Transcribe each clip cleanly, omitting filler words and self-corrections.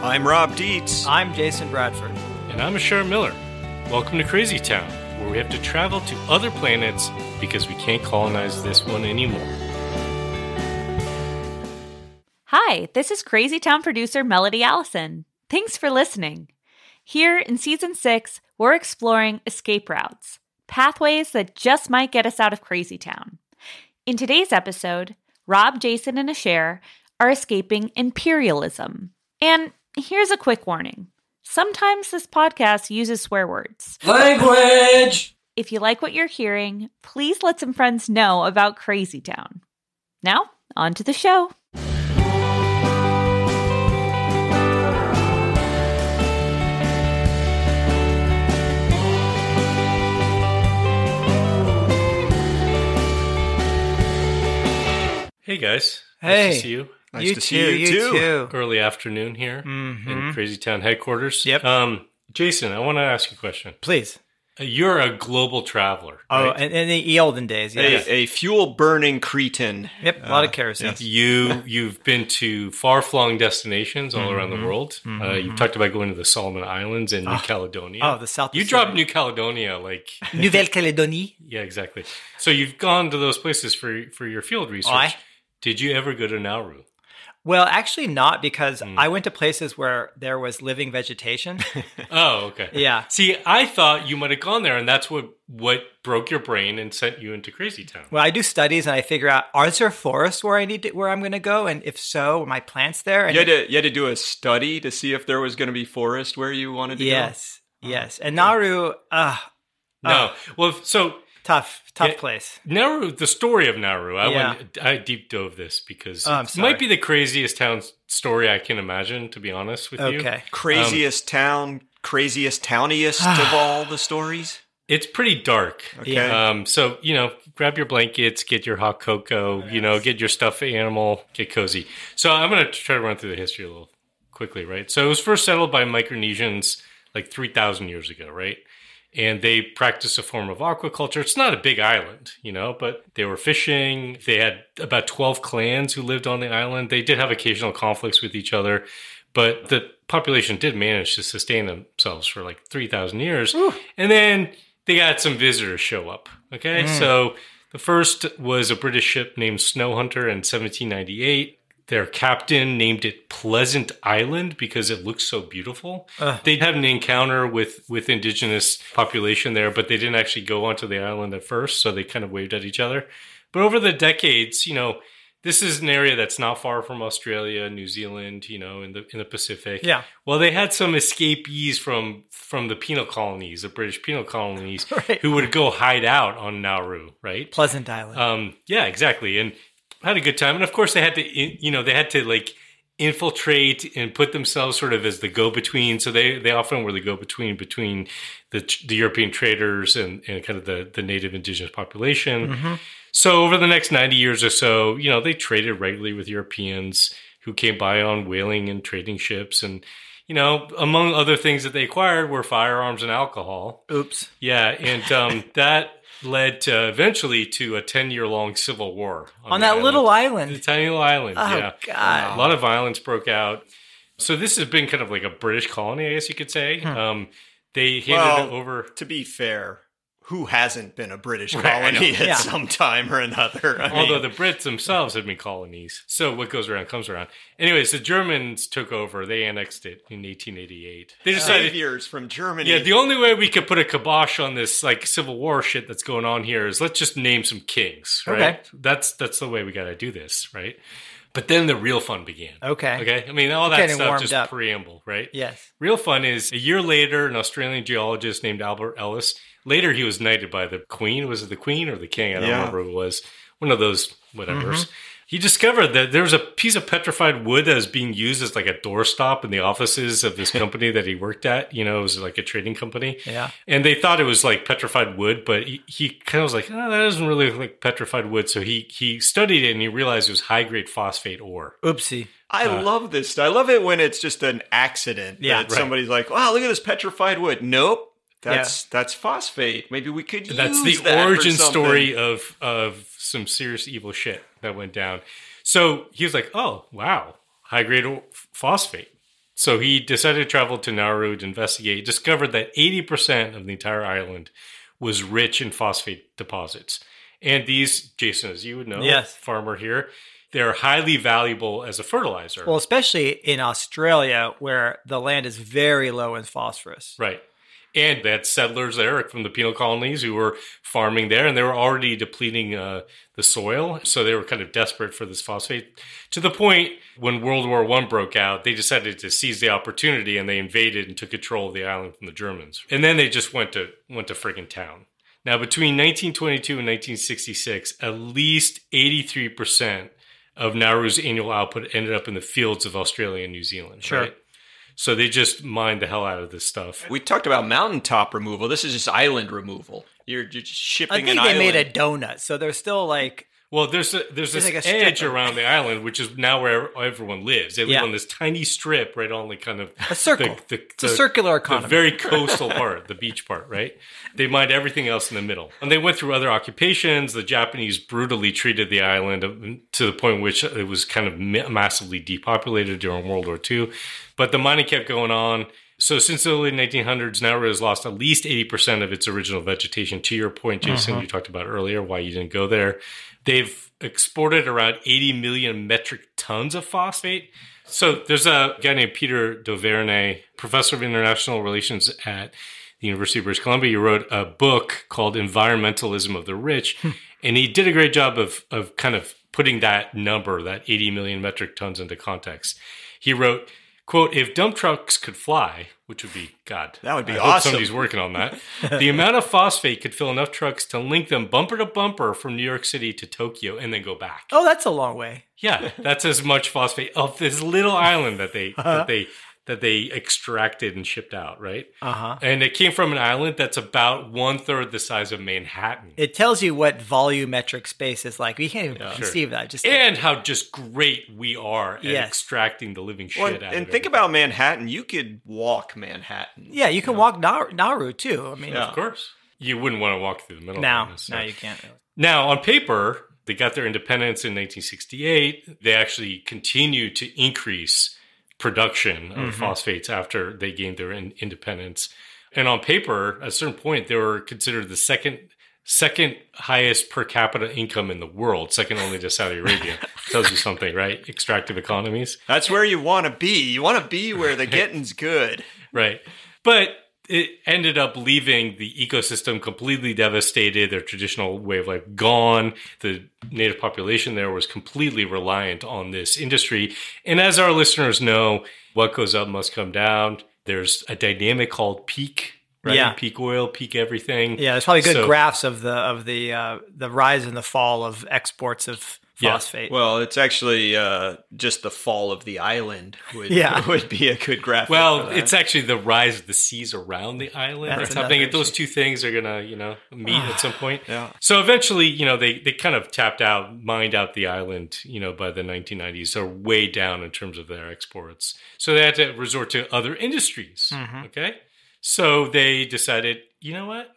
I'm Rob Dietz. I'm Jason Bradford. And I'm Ashar Miller. Welcome to Crazy Town, where we have to travel to other planets because we can't colonize this one anymore. Hi, this is Crazy Town producer Melody Allison. Thanks for listening. Here in Season 6, we're exploring escape routes, pathways that just might get us out of Crazy Town. In today's episode, Rob, Jason, and Ashar are escaping imperialism. And here's a quick warning. Sometimes this podcast uses swear words. Language! If you like what you're hearing, please let some friends know about Crazy Town. Now, on to the show. Hey guys. Hey. Nice to see you. Nice to see you too. Early afternoon here in Crazy Town headquarters. Yep. Jason, I want to ask you a question. Please. You're a global traveler. Oh, right? in the olden days, yes. A fuel-burning cretin. Yep, a lot of kerosene. Yes. You've been to far-flung destinations all around the world. You've talked about going to the Solomon Islands and New Caledonia. Oh, the South You Pacific. dropped New Caledonia like... Nouvelle-Calédonie. Yeah, exactly. So you've gone to those places for your field research. Did you ever go to Nauru? Well, actually not, because I went to places where there was living vegetation. Oh, okay. Yeah. See, I thought you might have gone there, and that's what broke your brain and sent you into Crazy Town. Well, I do studies and I figure out, are there forests where I'm going to go? And if so, are my plants there? And You had to do a study to see if there was going to be forest where you wanted to go? Yes. And Nauru, No. Well, so... tough place. Nauru, the story of Nauru, Yeah. I deep dove this because I'm it sorry. might be the craziest town story I can imagine, to be honest with you. Okay. Craziest town, craziest towniest of all the stories? It's pretty dark. Okay. Yeah. So, grab your blankets, get your hot cocoa, get your stuffed animal, get cozy. So I'm going to try to run through the history a little quickly, right? So it was first settled by Micronesians like 3,000 years ago, right? And they practiced a form of aquaculture. It's not a big island, but they were fishing. They had about 12 clans who lived on the island. They did have occasional conflicts with each other, but the population did manage to sustain themselves for like 3,000 years. Ooh. And then they got some visitors show up. Okay. So the first was a British ship named Snow Hunter in 1798. Their captain named it Pleasant Island because it looks so beautiful. They had an encounter with indigenous population there, but they didn't actually go onto the island at first, so they kind of waved at each other. But over the decades, this is an area that's not far from Australia, New Zealand, in the Pacific. Yeah. Well, they had some escapees from the penal colonies, the British penal colonies, Right. who would go hide out on Nauru, right? Pleasant Island. Yeah, exactly. And had a good time. And of course they had to like infiltrate and put themselves sort of as the go-between. So they often were the go-between between the European traders and kind of the native indigenous population. Mm-hmm. So over the next 90 years or so, they traded regularly with Europeans who came by on whaling and trading ships. And, among other things that they acquired were firearms and alcohol. Oops. Yeah. And that led eventually to a 10-year-long civil war. On that little island. The tiny little island, Oh, yeah. God. A lot of violence broke out. So this has been kind of like a British colony, I guess you could say. They handed it over. To be fair, who hasn't been a British colony at some time or another? Although the Brits themselves had been colonies. So what goes around comes around. Anyways, the Germans took over. They annexed it in 1888. They decided 5 years from Germany. Yeah, the only way we could put a kibosh on this like civil war shit that's going on here is let's just name some kings, right? Okay. That's the way we got to do this, right? But then the real fun began. Okay. I mean, all that Getting stuff warmed just up. preamble, right? Yes. Real fun is a year later, an Australian geologist named Albert Ellis. Later, he was knighted by the Queen. Was it the Queen or the King? I don't remember who it was. One of those whatevers. He discovered that there was a piece of petrified wood that was being used as like a doorstop in the offices of this company that he worked at. It was like a trading company. Yeah. And they thought it was like petrified wood, but he kind of was like, that doesn't really look like petrified wood. So he studied it and he realized it was high-grade phosphate ore. Oopsie. I love this. I love it when it's just an accident. Yeah, that somebody's like, wow, look at this petrified wood. Nope. That's phosphate. Maybe we could use That's the that origin for something. story of some serious evil shit that went down. So he was like, oh, wow, high-grade phosphate. So he decided to travel to Nauru to investigate, discovered that 80% of the entire island was rich in phosphate deposits. And these, Jason, as you would know, Yes. farmer here, they're highly valuable as a fertilizer. Well, especially in Australia, where the land is very low in phosphorus. Right. And they had settlers there from the penal colonies who were farming there, and they were already depleting the soil. So they were kind of desperate for this phosphate, to the point when World War I broke out, they decided to seize the opportunity, and they invaded and took control of the island from the Germans. And then they just went to friggin' town. Now, between 1922 and 1966, at least 83% of Nauru's annual output ended up in the fields of Australia and New Zealand. Sure. Right? So they just mined the hell out of this stuff. We talked about mountaintop removal. This is just island removal. You're just shipping I think an they island. made a donut, so they're still like... Well, there's this like a strip edge of- around the island, which is now where everyone lives. They live Yeah. on this tiny strip right on the kind of A circle. It's a circular economy. The very coastal part, the beach part, right? They mined everything else in the middle. And they went through other occupations. The Japanese brutally treated the island to the point in which it was kind of massively depopulated during World War II. But the mining kept going on. So since the early 1900s, Nauru has lost at least 80% of its original vegetation. To your point, Jason, you talked about earlier, why you didn't go there. They've exported around 80 million metric tons of phosphate. So there's a guy named Peter Duvernay, professor of international relations at the University of British Columbia. He wrote a book called Environmentalism of the Rich. And he did a great job of kind of putting that number, that 80 million metric tons, into context. He wrote, quote, if dump trucks could fly, which would be, God, That would be I hope awesome. somebody's working on that. The amount of phosphate could fill enough trucks to link them bumper to bumper from New York City to Tokyo and then go back. Oh, that's a long way. Yeah, that's as much phosphate of this little island that they extracted and shipped out, right? Uh-huh. And it came from an island that's about 1/3 the size of Manhattan. It tells you what volumetric space is like. We can't even conceive that. Just And how just great we are at Yes. extracting the living shit Well, out of it. and think about Manhattan. You could walk Manhattan. yeah, you can walk Nauru too. I mean, Yeah. Of course. You wouldn't want to walk through the middle now of it. you can't. Really. Now, on paper, they got their independence in 1968. They actually continued to increase production of phosphates after they gained their independence. And on paper, at a certain point, they were considered the second highest per capita income in the world, second only to Saudi Arabia. Tells you something, right? Extractive economies. That's where you want to be. You want to be where the getting's good. Right. But it ended up leaving the ecosystem completely devastated, their traditional way of life gone. The native population there was completely reliant on this industry. And as our listeners know, what goes up must come down. There's a dynamic called peak, right? Yeah. Peak oil, peak everything. Yeah, there's probably good So- graphs of the rise and the fall of exports of phosphate. Well, it's actually just the fall of the island would be a good graphic. Well, for that. it's actually the rise of the seas around the island That's that's happening. another Those two things are gonna, meet at some point. Yeah. So eventually, they kind of mined out the island, by the 1990s. They're way down in terms of their exports. So they had to resort to other industries. Okay. So they decided, you know what?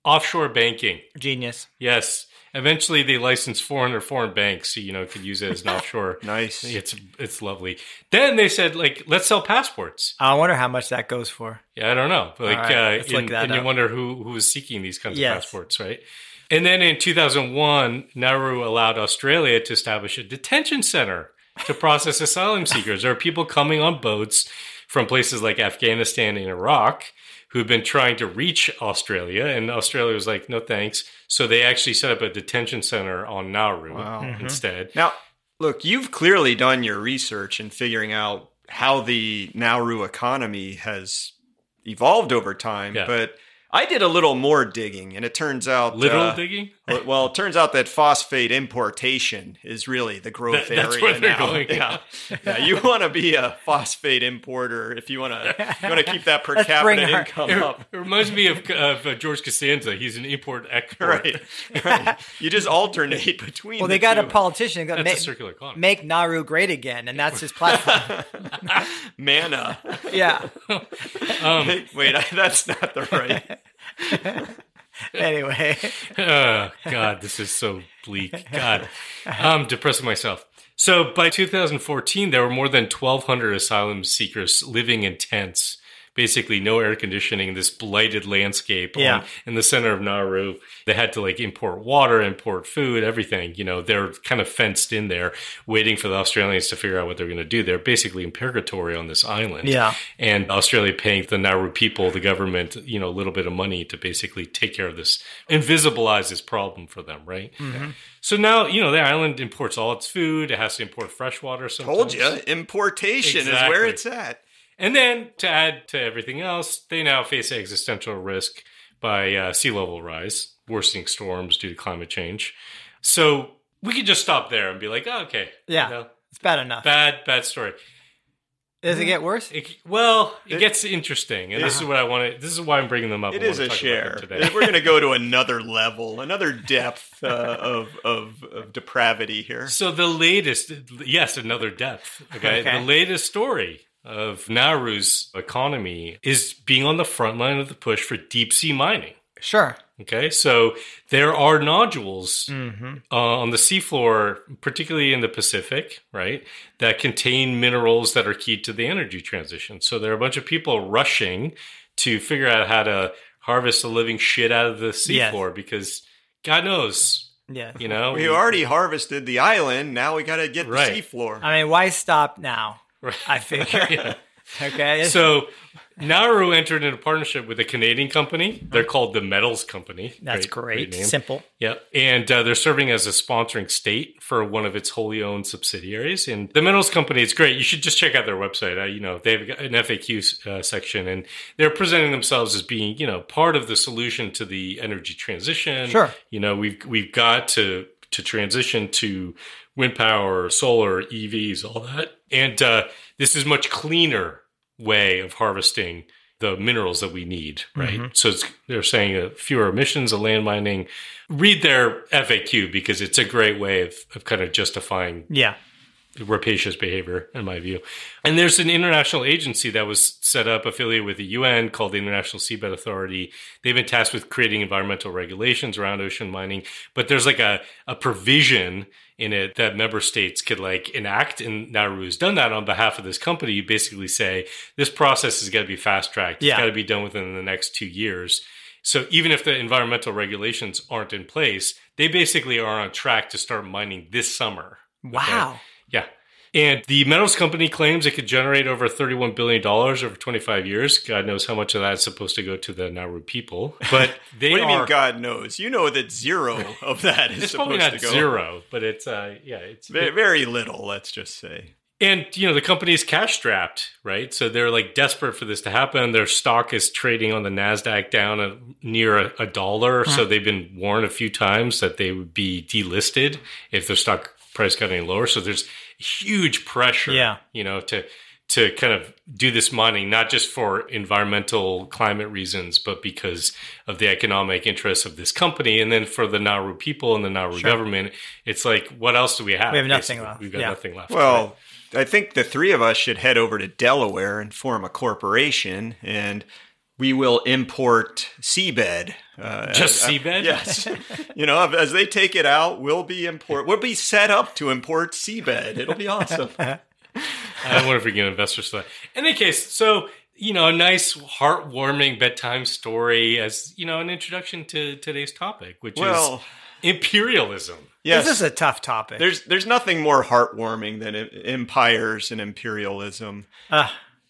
Offshore banking. Genius. Yes. Eventually, they licensed 400 foreign banks, so, could use it as an offshore. Nice. It's lovely. Then they said, let's sell passports. I wonder how much that goes for. Yeah, I don't know. But right, let's look that and you up. wonder who was seeking these kinds of Yes. passports, right? And then in 2001, Nauru allowed Australia to establish a detention center to process asylum seekers. There are people coming on boats from places like Afghanistan and Iraq who've been trying to reach Australia, and Australia was like, no thanks. So they actually set up a detention center on Nauru instead. Now, look, you've clearly done your research in figuring out how the Nauru economy has evolved over time, Yeah. but I did a little more digging, and it turns out... Literal digging? Well, it turns out that phosphate importation is really the growth That's area where they're now. going. Yeah, you want to be a phosphate importer if you want to keep that per Let's capita bring our- income It up. reminds me of George Costanza. He's an import-export. Right. You just alternate between. Well, the they got a two. politician who That's a circular economy. make Nauru great again, and that's his platform. Manna. Yeah. Wait, that's not the right. Anyway, Oh, God, this is so bleak. God, I'm depressing myself. So by 2014, there were more than 1,200 asylum seekers living in tents. Basically, no air conditioning, this blighted landscape in the center of Nauru. They had to import water, import food, everything. They're kind of fenced in there, waiting for the Australians to figure out what they're going to do. They're basically in purgatory on this island. Yeah. And Australia paying the Nauru people, the government, a little bit of money to basically take care of this, invisibilize this problem for them, right? Mm-hmm. So now, the island imports all its food. It has to import fresh water sometimes. Told you, importation is where it's at. And then, to add to everything else, they now face existential risk by sea level rise, worsening storms due to climate change. So we could just stop there and be like, oh, okay. Yeah, it's bad enough. Bad story. Does it get worse? It gets interesting. And this is what I want to... This is why I'm bringing them up. It is a share. We're going to go to another level, another depth of depravity here. So the latest... Yes, another depth. Okay. The latest story of Nauru's economy is being on the front line of the push for deep sea mining. Sure. Okay, so there are nodules on the seafloor, particularly in the Pacific, right, that contain minerals that are key to the energy transition. So there are a bunch of people rushing to figure out how to harvest the living shit out of the seafloor because God knows. Yeah. We already harvested the island. Now we got to get the seafloor. I mean, why stop now? Right. I figure. Okay. So Nauru entered into a partnership with a Canadian company. They're called the Metals Company. That's great. Simple. Yep. And they're serving as a sponsoring state for one of its wholly owned subsidiaries. And the Metals Company, it's great. You should just check out their website. They've got an FAQ section, and they're presenting themselves as being, part of the solution to the energy transition. Sure. We've got to transition to wind power, solar, EVs, all that. And this is much cleaner way of harvesting the minerals that we need, right? Mm-hmm. So they're saying fewer emissions of land mining. Read their FAQ because it's a great way of kind of justifying rapacious behavior, in my view. And there's an international agency that was set up, affiliated with the UN, called the International Seabed Authority. They've been tasked with creating environmental regulations around ocean mining. But there's a provision in it that member states could enact, and Nauru has done that on behalf of this company. You basically say, this process has got to be fast-tracked. It's got to be done within the next 2 years. So even if the environmental regulations aren't in place, they basically are on track to start mining this summer. Wow. Okay? Yeah. And the metals company claims it could generate over $31 billion over 25 years. God knows how much of that is supposed to go to the Nauru people. But what do you mean God knows? You know that zero of that is supposed to go. It's probably not zero, but it's very little, let's just say. And, the company is cash strapped, right? So they're desperate for this to happen. Their stock is trading on the NASDAQ down at near $1. So they've been warned a few times that they would be delisted if their stock price got any lower. So there's huge pressure, to kind of do this mining, not just for environmental climate reasons, but because of the economic interests of this company. And then for the Nauru people and the Nauru government, it's what else do we have? We have nothing left. We've got nothing left. Well, I think the three of us should head over to Delaware and form a corporation, and we will import seabed. Just seabed? Yes. As they take it out, we'll be set up to import seabed. It'll be awesome. I wonder if we can get investors for that. In any case, so, a nice, heartwarming bedtime story as, an introduction to today's topic, which is imperialism. Yes. This is a tough topic. There's nothing more heartwarming than empires and imperialism.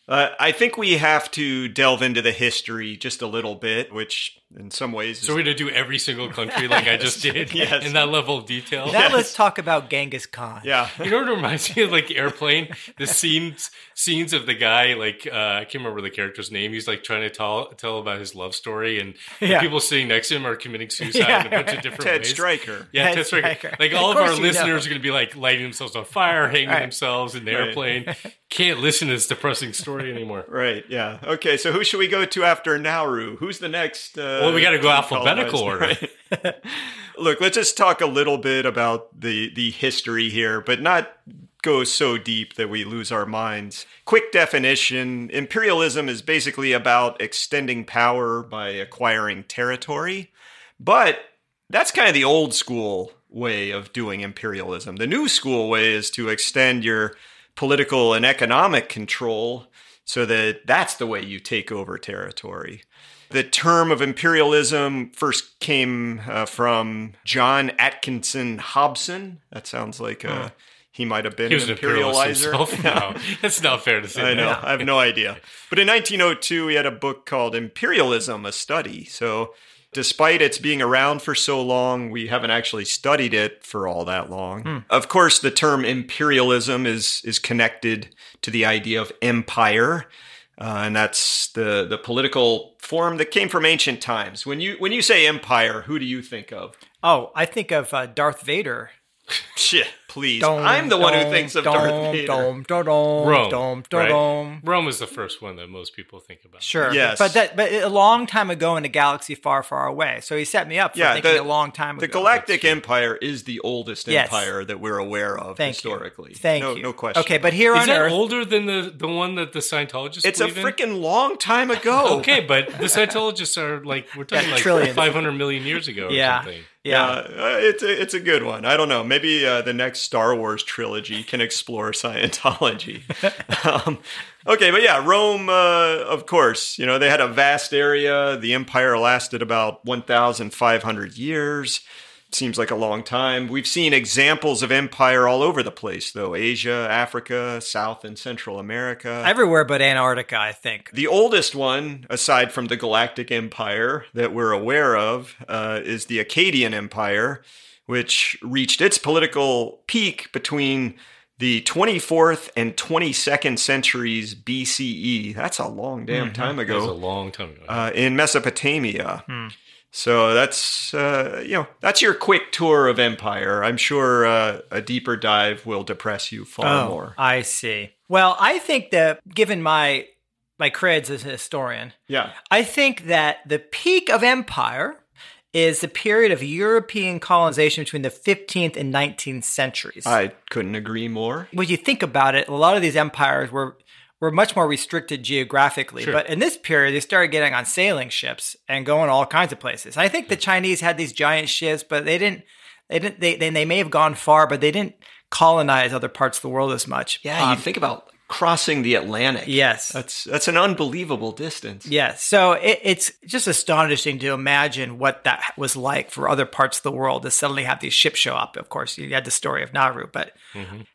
I think we have to delve into the history just a little bit, which in some ways So we're going to do every single country like I just did in that level of detail? Now let's talk about Genghis Khan. Yeah. You know what it reminds me of? Airplane? The scenes of the guy, I can't remember the character's name. He's trying to tell about his love story, and the people sitting next to him are committing suicide in a bunch of different ways. Ted Stryker. Yeah, Ted Stryker. All of our listeners are going to be lighting themselves on fire, hanging themselves in the airplane. Can't listen to this depressing story anymore. Right, yeah. Okay, so who should we go to after Nauru? Who's the next? Well, we got to go alphabetical order. Right? Look, let's just talk a little bit about the history here, but not go so deep that we lose our minds. Quick definition, imperialism is basically about extending power by acquiring territory, but that's kind of the old school way of doing imperialism. The new school way is to extend your political and economic control so that that's the way you take over territory. The term of imperialism first came from John Atkinson Hobson. That sounds like he might have been an imperializer. No, that's not fair to say. I know. I have no idea. But in 1902, he had a book called Imperialism, a Study. So despite its being around for so long, we haven't actually studied it for all that long. Of course, the term imperialism is connected to the idea of empire. And that's the political form that came from ancient times. When you say empire, who do you think of? Oh, I think of Darth Vader. Shit, please. I'm the one who thinks of Darth Vader. Rome, right? Rome is the first one that most people think about. Sure. Yes. But a long time ago in a galaxy far, far away. So he set me up for thinking a long time ago. The Galactic Empire is the oldest empire that we're aware of historically. Thank you. No question. Okay, but here on Earth... Is that older than the one that the Scientologists It's a believe in? freaking long time ago. Okay, but the Scientologists are we're talking trillions. 500 million years ago or something. Yeah, it's a good one. I don't know. Maybe the next Star Wars trilogy can explore Scientology. Okay, but yeah, Rome, of course, they had a vast area. The empire lasted about 1,500 years. Seems like a long time. We've seen examples of empire all over the place, though. Asia, Africa, South and Central America. Everywhere but Antarctica, I think. The oldest one, aside from the Galactic Empire that we're aware of, is the Akkadian Empire, which reached its political peak between the 24th and 22nd centuries BCE. That's a long damn time ago. That's a long time ago. In Mesopotamia. So that's your quick tour of empire. I'm sure a deeper dive will depress you far more. I see. Well, I think that given my creds as a historian, I think that the peak of empire is the period of European colonization between the 15th and 19th centuries. I couldn't agree more. When you think about it, a lot of these empires were much more restricted geographically. Sure. But in this period, they started getting on sailing ships and going all kinds of places. I think the Chinese had these giant ships, but they may have gone far, but they didn't colonize other parts of the world as much. Yeah, you think about crossing the Atlantic. Yes. That's an unbelievable distance. Yes. So it's just astonishing to imagine what that was like for other parts of the world to suddenly have these ships show up. Of course, you had the story of Nauru, but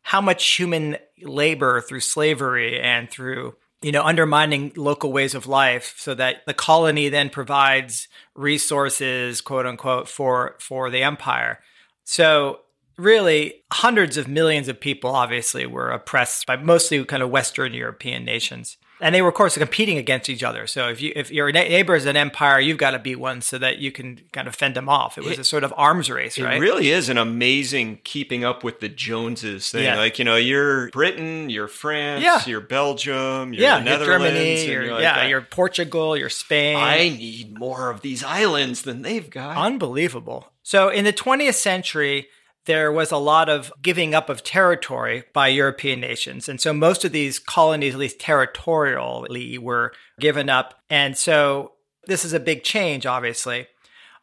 how much human labor through slavery and through, undermining local ways of life so that the colony then provides resources, quote unquote, for the empire. So really, hundreds of millions of people obviously were oppressed by mostly kind of Western European nations. And they were, of course, competing against each other. So if your neighbor is an empire, you've got to beat one so that you can kind of fend them off. It was a sort of arms race, right? It really is an amazing keeping up with the Joneses thing. Yeah. You're Britain, you're France, you're Belgium, you're the Netherlands. You're Germany, you're Portugal, you're Spain. I need more of these islands than they've got. Unbelievable. So in the 20th century, there was a lot of giving up of territory by European nations. And so most of these colonies, at least territorially, were given up. And so this is a big change, obviously.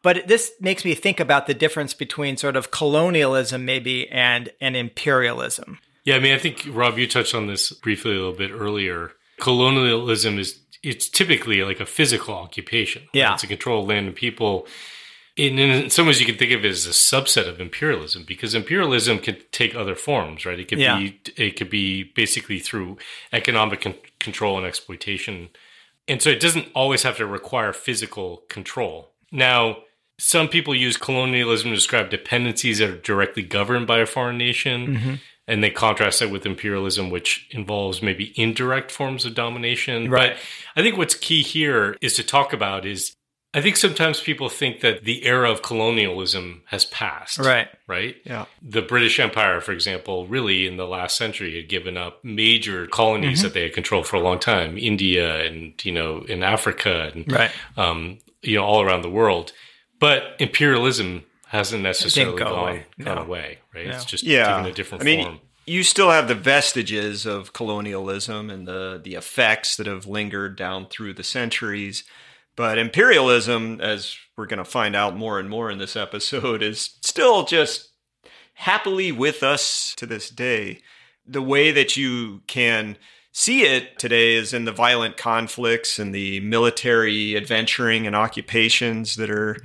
But this makes me think about the difference between sort of colonialism maybe and imperialism. Yeah, I mean, I think, Rob, you touched on this briefly a little bit earlier. Colonialism it's typically like a physical occupation. Right? Yeah. It's a control of land and people. In some ways, you can think of it as a subset of imperialism because imperialism can take other forms, right? It could be basically through economic control and exploitation. And so it doesn't always have to require physical control. Now, some people use colonialism to describe dependencies that are directly governed by a foreign nation. And they contrast that with imperialism, which involves maybe indirect forms of domination. Right. But I think what's key here is to talk about is I think sometimes people think that the era of colonialism has passed. Right. Right? Yeah. The British Empire, for example, really in the last century had given up major colonies that they had controlled for a long time. India and, in Africa and, all around the world. But imperialism hasn't necessarily gone away, right? No. It's just taken a different form. You still have the vestiges of colonialism and the effects that have lingered down through the centuries. But imperialism, as we're going to find out more and more in this episode, is still just happily with us to this day. The way that you can see it today is in the violent conflicts and the military adventuring and occupations that are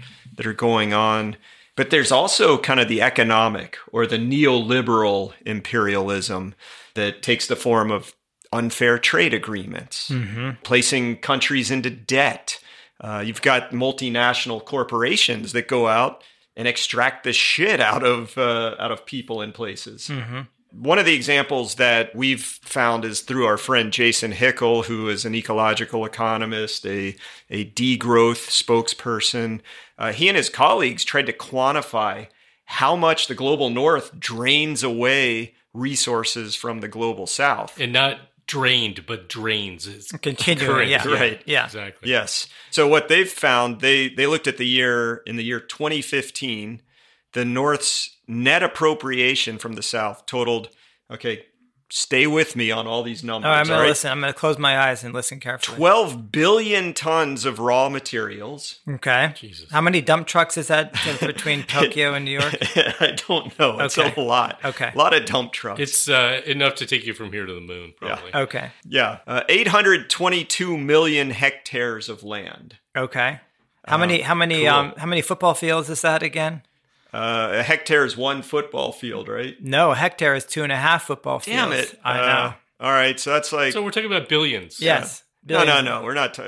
going on. But there's also kind of the economic or the neoliberal imperialism that takes the form of unfair trade agreements, placing countries into debt. You've got multinational corporations that go out and extract the shit out of people and places. One of the examples that we've found is through our friend Jason Hickel, who is an ecological economist, a degrowth spokesperson. He and his colleagues tried to quantify how much the global north drains away resources from the global south. And not drained, but drains. It's continuing. Yeah. Right. Yeah. Exactly. Yes. So what they've found, they looked at the year 2015, the North's net appropriation from the South totaled, okay, stay with me on all these numbers. Oh, I'm going right? to listen. I'm going to close my eyes and listen carefully. 12 billion tons of raw materials. Okay. Jesus. How many dump trucks is that between Tokyo and New York? I don't know. It's Okay. a lot. Okay. A lot of dump trucks. It's enough to take you from here to the moon, probably. Okay. Yeah. 822 million hectares of land. Okay. How many football fields is that again? A hectare is one football field, right? No, a hectare is 2.5 football fields. Damn it. I know. All right. So that's like... So we're talking about billions. Yes. No. Billions. We're not...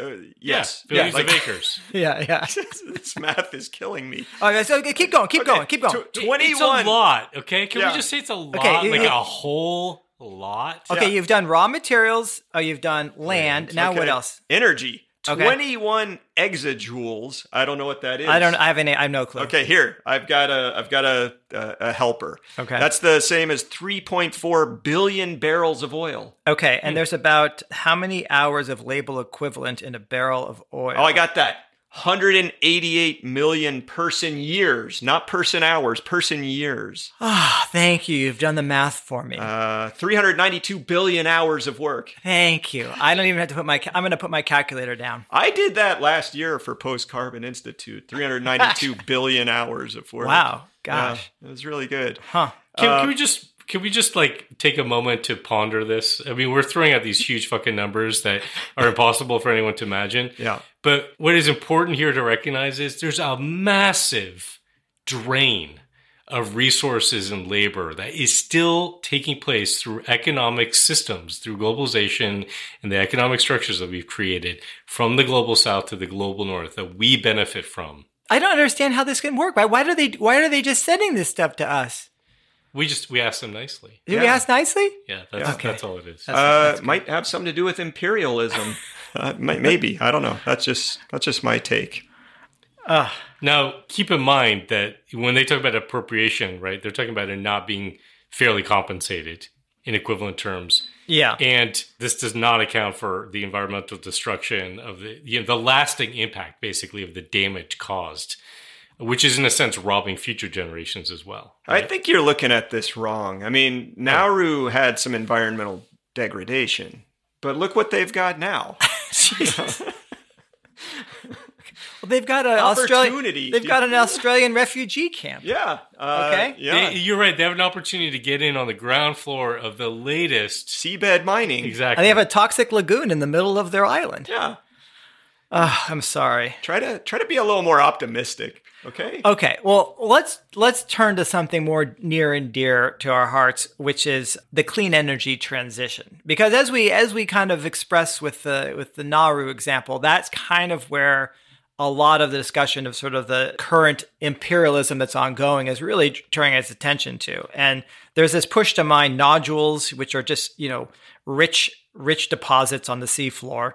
yes. Yeah, billions like- of acres. Yeah. This math is killing me. Okay, so keep going. Keep going. 21. It's a lot, okay? Can Yeah. we just say it's a lot? Okay, like a whole lot? Okay, Yeah. you've done raw materials. You've done land. Now Okay. what else? Energy. Okay. 21 exajoules. I don't know what that is. I have no clue. Okay, here. I've got a helper. Okay. That's the same as 3.4 billion barrels of oil. Okay, and there's about how many hours of label equivalent in a barrel of oil? Oh, I got that. 188 million person years, not person hours, person years. Ah, thank you. You've done the math for me. 392 billion hours of work. Thank you. I don't even have to I'm going to put my calculator down. I did that last year for Post Carbon Institute. 392 billion hours of work. Wow. Gosh. Yeah, it was really good. Huh. Can we just like take a moment to ponder this? I mean, we're throwing out these huge fucking numbers that are impossible for anyone to imagine. Yeah. But what is important here to recognize is there's a massive drain of resources and labor that is still taking place through economic systems, through globalization and the economic structures that we've created from the global south to the global north that we benefit from. I don't understand how this can work. Why are they just sending this stuff to us? We ask them nicely. Did we ask nicely? Yeah, Okay. that's all it is. Might have something to do with imperialism. Maybe. I don't know. That's just my take. Now, keep in mind that when they talk about appropriation, right, they're talking about it not being fairly compensated in equivalent terms. Yeah. And this does not account for the environmental destruction of the lasting impact, basically, of the damage caused, which is in a sense robbing future generations as well. I think you're looking at this wrong. I mean, Nauru had some environmental degradation, but look what they've got now. Well, they've got an Opportunity. They've got an Australian refugee camp. Yeah. Okay. Yeah. You're right. They have an opportunity to get in on the ground floor of the latest. Seabed mining. Exactly. And they have a toxic lagoon in the middle of their island. Yeah. I'm sorry. Try to be a little more optimistic. Okay. Okay, well, let's turn to something more near and dear to our hearts, which is the clean energy transition. Because as we kind of express with the Nauru example, that's kind of where a lot of the discussion of sort of the current imperialism that's ongoing is really turning its attention to. And there's this push to mine nodules, which are just, rich deposits on the seafloor.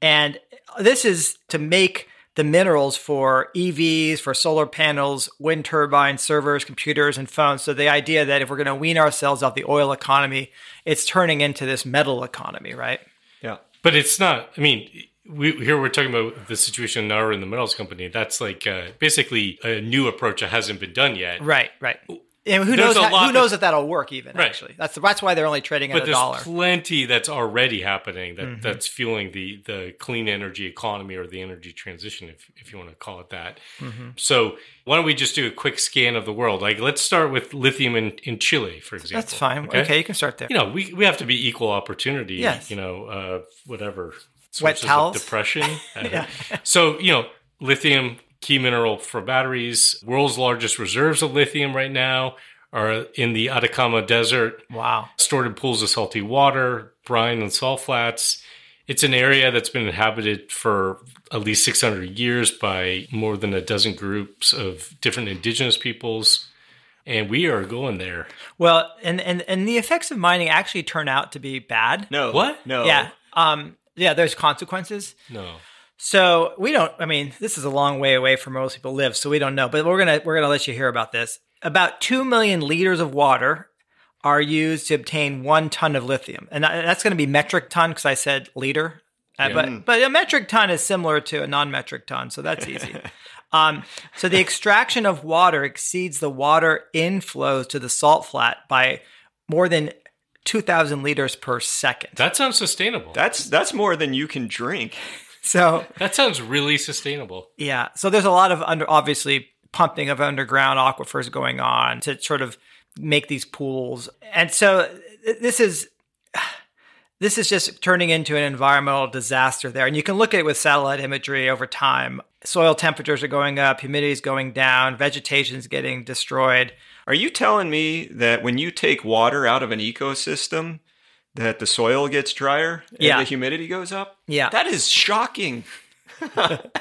And this is to make the minerals for EVs, for solar panels, wind turbines, servers, computers, and phones. So the idea that if we're going to wean ourselves off the oil economy, it's turning into this metal economy, right? Yeah. But it's not. I mean, we're talking about the situation in Nauru in the metals company. That's like basically a new approach that hasn't been done yet. Right. And who There's knows if that'll work even, Right. actually. That's why they're only trading at But $1. there's plenty that's already happening that's fueling the clean energy economy or the energy transition, if you want to call it that. So why don't we just do a quick scan of the world? Like, let's start with lithium in Chile, for example. That's fine. Okay, you can start there. We have to be equal opportunity. Yes. Whatever. Wet sources of towels? Depression. Yeah. So, lithium, key mineral for batteries. World's largest reserves of lithium right now are in the Atacama Desert. Wow. Stored in pools of salty water, brine and salt flats. It's an area that's been inhabited for at least 600 years by more than a dozen groups of different indigenous peoples. And we are going there. Well, and the effects of mining actually turn out to be bad. No. What? No. Yeah. There's consequences. No. So we don't. I mean, this is a long way away from where most people live, so we don't know. But we're gonna let you hear about this. About 2 million liters of water are used to obtain 1 ton of lithium, and that's going to be metric ton because I said liter. But a metric ton is similar to a non-metric ton, so that's easy. So the extraction of water exceeds the water inflows to the salt flat by more than 2,000 liters per second. That sounds sustainable. That's more than you can drink. So That sounds really sustainable. yeah, so there's a lot of obviously pumping of underground aquifers going on to sort of make these pools, and so this is just turning into an environmental disaster there. And you can look at it with satellite imagery over time. Soil temperatures are going up, humidity is going down, vegetation is getting destroyed. Are you telling me that when you take water out of an ecosystem, that the soil gets drier and Yeah. the humidity goes up? Yeah. That is shocking.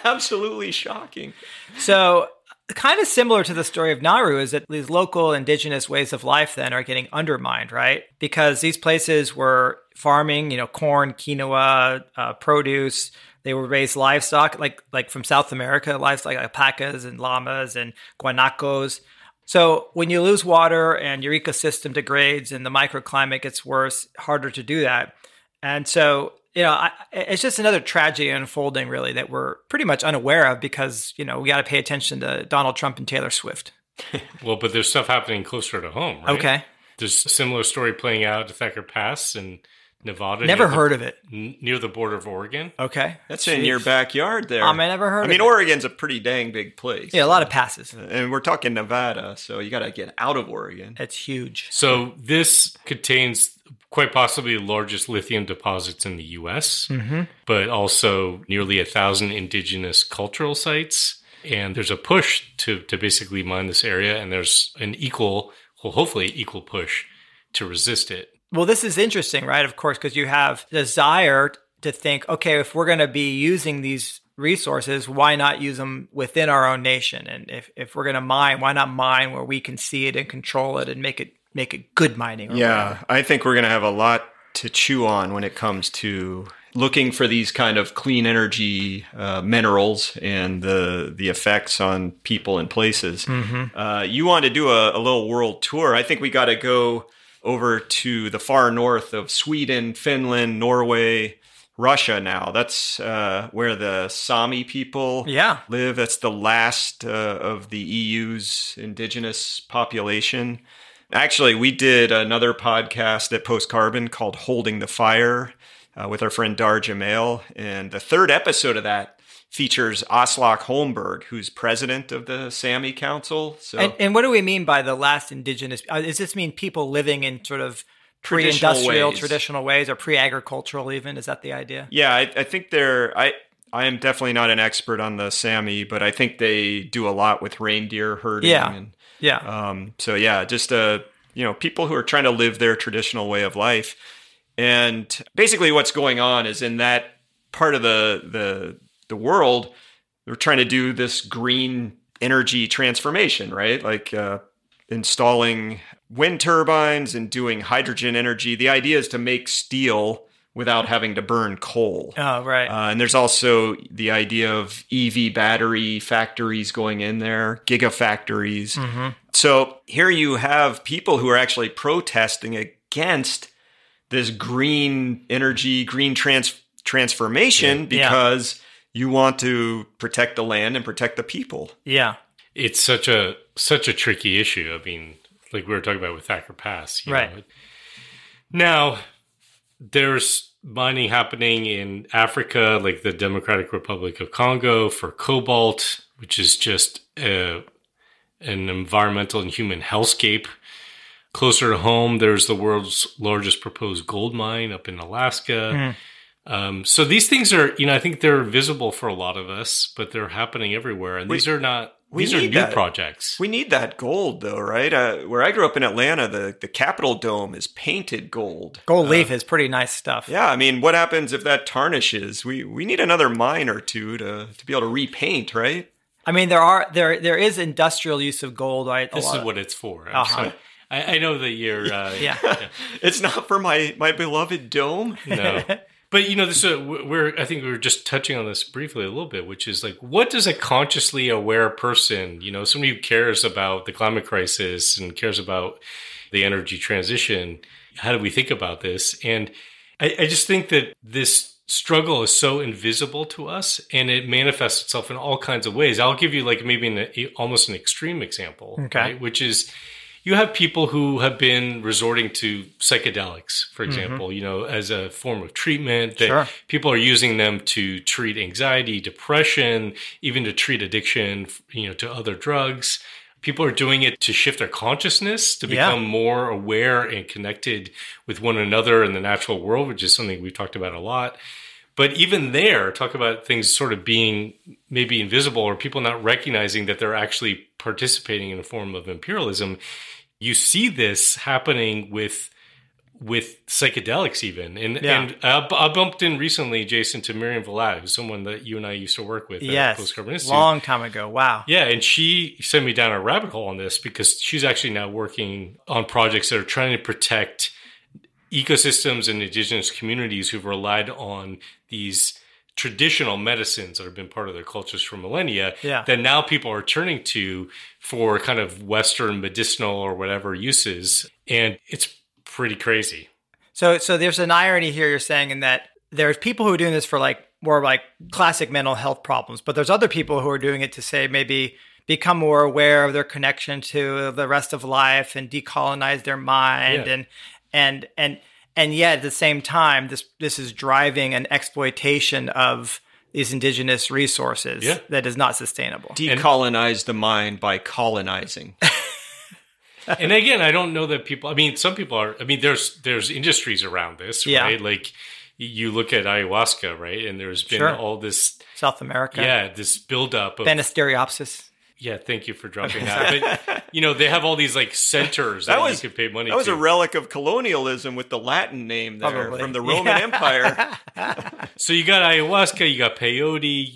Absolutely shocking. So kind of similar to the story of Nauru is that these local indigenous ways of life then are getting undermined, right? Because these places were farming, corn, quinoa, produce. They would raise livestock, like from South America, livestock like alpacas and llamas and guanacos. So when you lose water and your ecosystem degrades and the microclimate gets worse, harder to do that. And so, it's just another tragedy unfolding, really, that we're pretty much unaware of because, we got to pay attention to Donald Trump and Taylor Swift. Well, but there's stuff happening closer to home, right? Okay. There's a similar story playing out at Thacker Pass in Nevada. Never heard of it. Near the border of Oregon. Okay. That's in your backyard there. I never heard of it. Oregon's a pretty dang big place. Yeah, a lot of passes. And we're talking Nevada, so you got to get out of Oregon. It's huge. So this contains quite possibly the largest lithium deposits in the U.S., but also nearly 1,000 indigenous cultural sites. And there's a push to basically mine this area, and there's an hopefully equal push to resist it. Well, this is interesting, right? Of course, because you have desire to think, okay, if we're going to be using these resources, why not use them within our own nation? And if we're going to mine, why not mine where we can see it and control it and make it good mining? Yeah, I think we're going to have a lot to chew on when it comes to looking for these kind of clean energy minerals and the effects on people and places. You want to do a little world tour. I think we got to go over to the far north of Sweden, Finland, Norway, Russia now. That's where the Sami people live. That's the last of the EU's indigenous population. Actually, we did another podcast at Post Carbon called Holding the Fire with our friend Dar Jamail. And the third episode of that features Aslak Holmberg, who's president of the Sami Council. So, and what do we mean by the last indigenous? Does this mean people living in sort of pre-industrial, traditional ways or pre-agricultural even? Is that the idea? Yeah, I think I am definitely not an expert on the Sami, but I think they do a lot with reindeer herding. Just people who are trying to live their traditional way of life. And basically what's going on is in that part of the world, they're trying to do this green energy transformation, right? Like installing wind turbines and doing hydrogen energy. The idea is to make steel without having to burn coal. Oh, right. And there's also the idea of EV battery factories going in there, gigafactories. So here you have people who are actually protesting against this green energy, green transformation because you want to protect the land and protect the people. Yeah. It's such a tricky issue. I mean, like we were talking about with Thacker Pass. Right. know. Now, there's mining happening in Africa, like the Democratic Republic of Congo, for cobalt, which is just an environmental and human hellscape. Closer to home, there's the world's largest proposed gold mine up in Alaska. So these things are, I think they're visible for a lot of us, but they're happening everywhere. And these are new projects. We need that gold, though, right? Where I grew up in Atlanta, the Capitol Dome is painted gold. Gold leaf is pretty nice stuff. Yeah, I mean, what happens if that tarnishes? We need another mine or two to be able to repaint, right? I mean, there is industrial use of gold, right? This is what it's for. Uh-huh. So I know that you're... Yeah. It's not for my beloved dome. No. But, I think we were just touching on this briefly a little bit, which is like, what does a consciously aware person, somebody who cares about the climate crisis and cares about the energy transition, how do we think about this? And I just think that this struggle is so invisible to us, and it manifests itself in all kinds of ways. I'll give you like maybe almost an extreme example, okay, right? Which is, you have people who have been resorting to psychedelics, for example, as a form of treatment. That people are using them to treat anxiety, depression, even to treat addiction, to other drugs. People are doing it to shift their consciousness, to become more aware and connected with one another in the natural world, which is something we've talked about a lot. But even there, talk about things sort of being maybe invisible, or people not recognizing that they're actually participating in a form of imperialism. You see this happening with psychedelics even. And I bumped in recently, Jason, to Miriam Valad, who's someone that you and I used to work with at Post Carbon Institute. Long time ago. Wow. Yeah, and she sent me down a rabbit hole on this because she's actually now working on projects that are trying to protect ecosystems and indigenous communities who've relied on these traditional medicines that have been part of their cultures for millennia that now people are turning to for kind of Western medicinal or whatever uses. And it's pretty crazy. So there's an irony here you're saying, in that there's people who are doing this for like more like classic mental health problems, but there's other people who are doing it to say maybe become more aware of their connection to the rest of life and decolonize their mind. And yet at the same time, this is driving an exploitation of these indigenous resources that is not sustainable. Decolonize the mind by colonizing. And again, I don't know that people, some people are, there's industries around this, right? Like you look at ayahuasca, right? And there's been all this... South America. Yeah, this buildup of... Banisteriopsis. Yeah, thank you for dropping that. But, they have all these like centers that you could pay money to. That was a relic of colonialism with the Latin name there from the Roman Empire. So you got ayahuasca, you got peyote,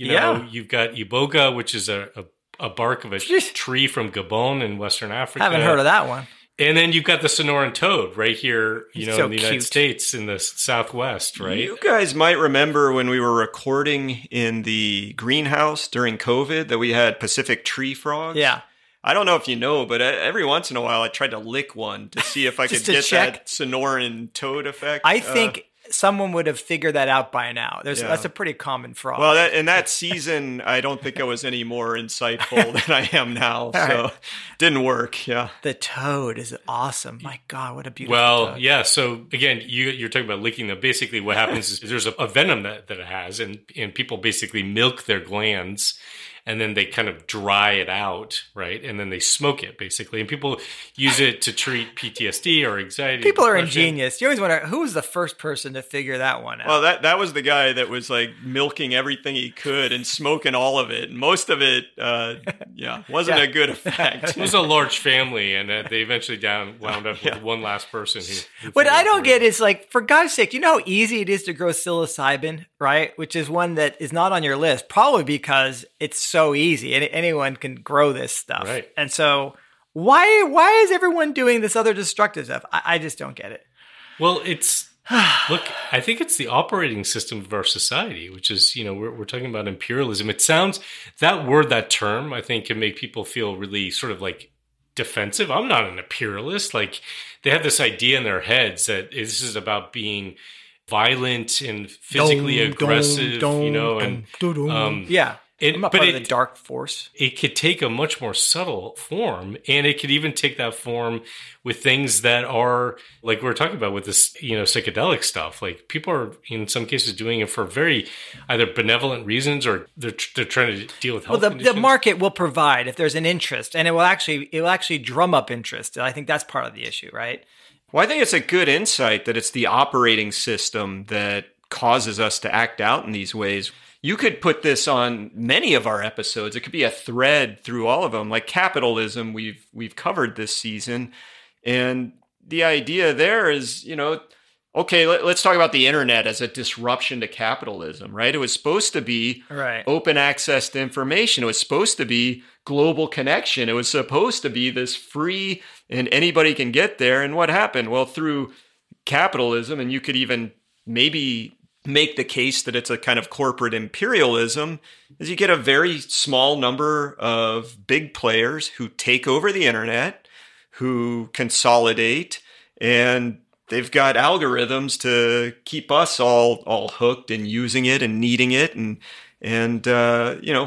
you've got iboga, which is a bark of a tree from Gabon in Western Africa. Haven't heard of that one. And then you've got the Sonoran toad right here, in the United States, in the Southwest, right? You guys might remember when we were recording in the greenhouse during COVID that we had Pacific tree frogs. Yeah. I don't know if you know, but every once in a while I tried to lick one to see if I could get that Sonoran toad effect. I think someone would have figured that out by now. That's a pretty common frog. Well, in that season, I don't think I was any more insightful than I am now. So didn't work. Yeah. The toad is awesome. My God, what a beautiful toad. Yeah. So again, you're talking about licking them. Basically what happens is there's a venom that it has, and people basically milk their glands, and then they kind of dry it out, right? And then they smoke it, basically. And people use it to treat PTSD or anxiety. People are ingenious. You always wonder, who was the first person to figure that one out? Well, that was the guy that was like milking everything he could and smoking all of it. And most of it, wasn't a good effect. It was a large family, and they eventually wound up with one last person. What I don't get is, like, for God's sake, you know how easy it is to grow psilocybin, right? Which is one that is not on your list, probably because it's so easy and anyone can grow this stuff. Right. And so why is everyone doing this other destructive stuff? I just don't get it. Well, look, I think it's the operating system of our society, which is, we're talking about imperialism. It sounds, that term, I think, can make people feel really sort of like defensive. I'm not an imperialist. Like, they have this idea in their heads that this is about being violent and physically aggressive, I'm not part of the dark force. It could take a much more subtle form, and it could even take that form with things that are, like we were talking about with this, psychedelic stuff. Like people are, in some cases, doing it for very either benevolent reasons or they're trying to deal with health conditions. The market will provide if there's an interest, and it will actually drum up interest. I think that's part of the issue, right? Well, I think it's a good insight that it's the operating system that causes us to act out in these ways. You could put this on many of our episodes. It could be a thread through all of them. Like capitalism, we've covered this season. And the idea there is, okay, let's talk about the internet as a disruption to capitalism, right? It was supposed to be open access to information. It was supposed to be global connection. It was supposed to be this free and anybody can get there. And what happened? Well, through capitalism, and you could even maybe make the case that it's a kind of corporate imperialism, is you get a very small number of big players who take over the internet, who consolidate, and they've got algorithms to keep us all hooked and using it and needing it. And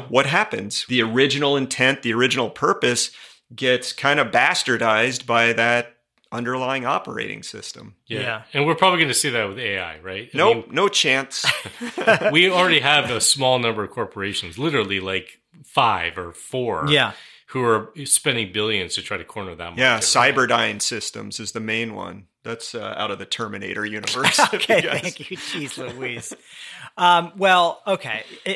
what happens? The original intent, the original purpose gets kind of bastardized by that underlying operating system. Yeah. And we're probably going to see that with AI, right? No chance. We already have a small number of corporations, literally like 5 or 4, who are spending billions to try to corner that market. Yeah, Cyberdyne Systems is the main one. That's out of the Terminator universe. Okay, thank you. Jeez Louise.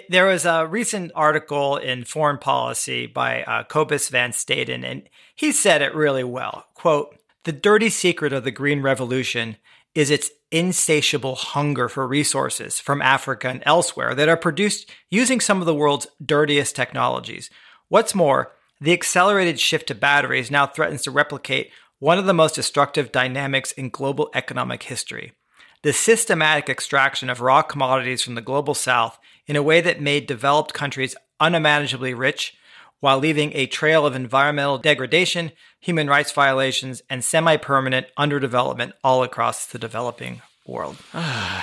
There was a recent article in Foreign Policy by Cobus Van Staden, and he said it really well. Quote, "The dirty secret of the Green Revolution is its insatiable hunger for resources from Africa and elsewhere that are produced using some of the world's dirtiest technologies. What's more, the accelerated shift to batteries now threatens to replicate one of the most destructive dynamics in global economic history. The systematic extraction of raw commodities from the global south in a way that made developed countries unmanageably rich while leaving a trail of environmental degradation, human rights violations, and semi-permanent underdevelopment all across the developing world."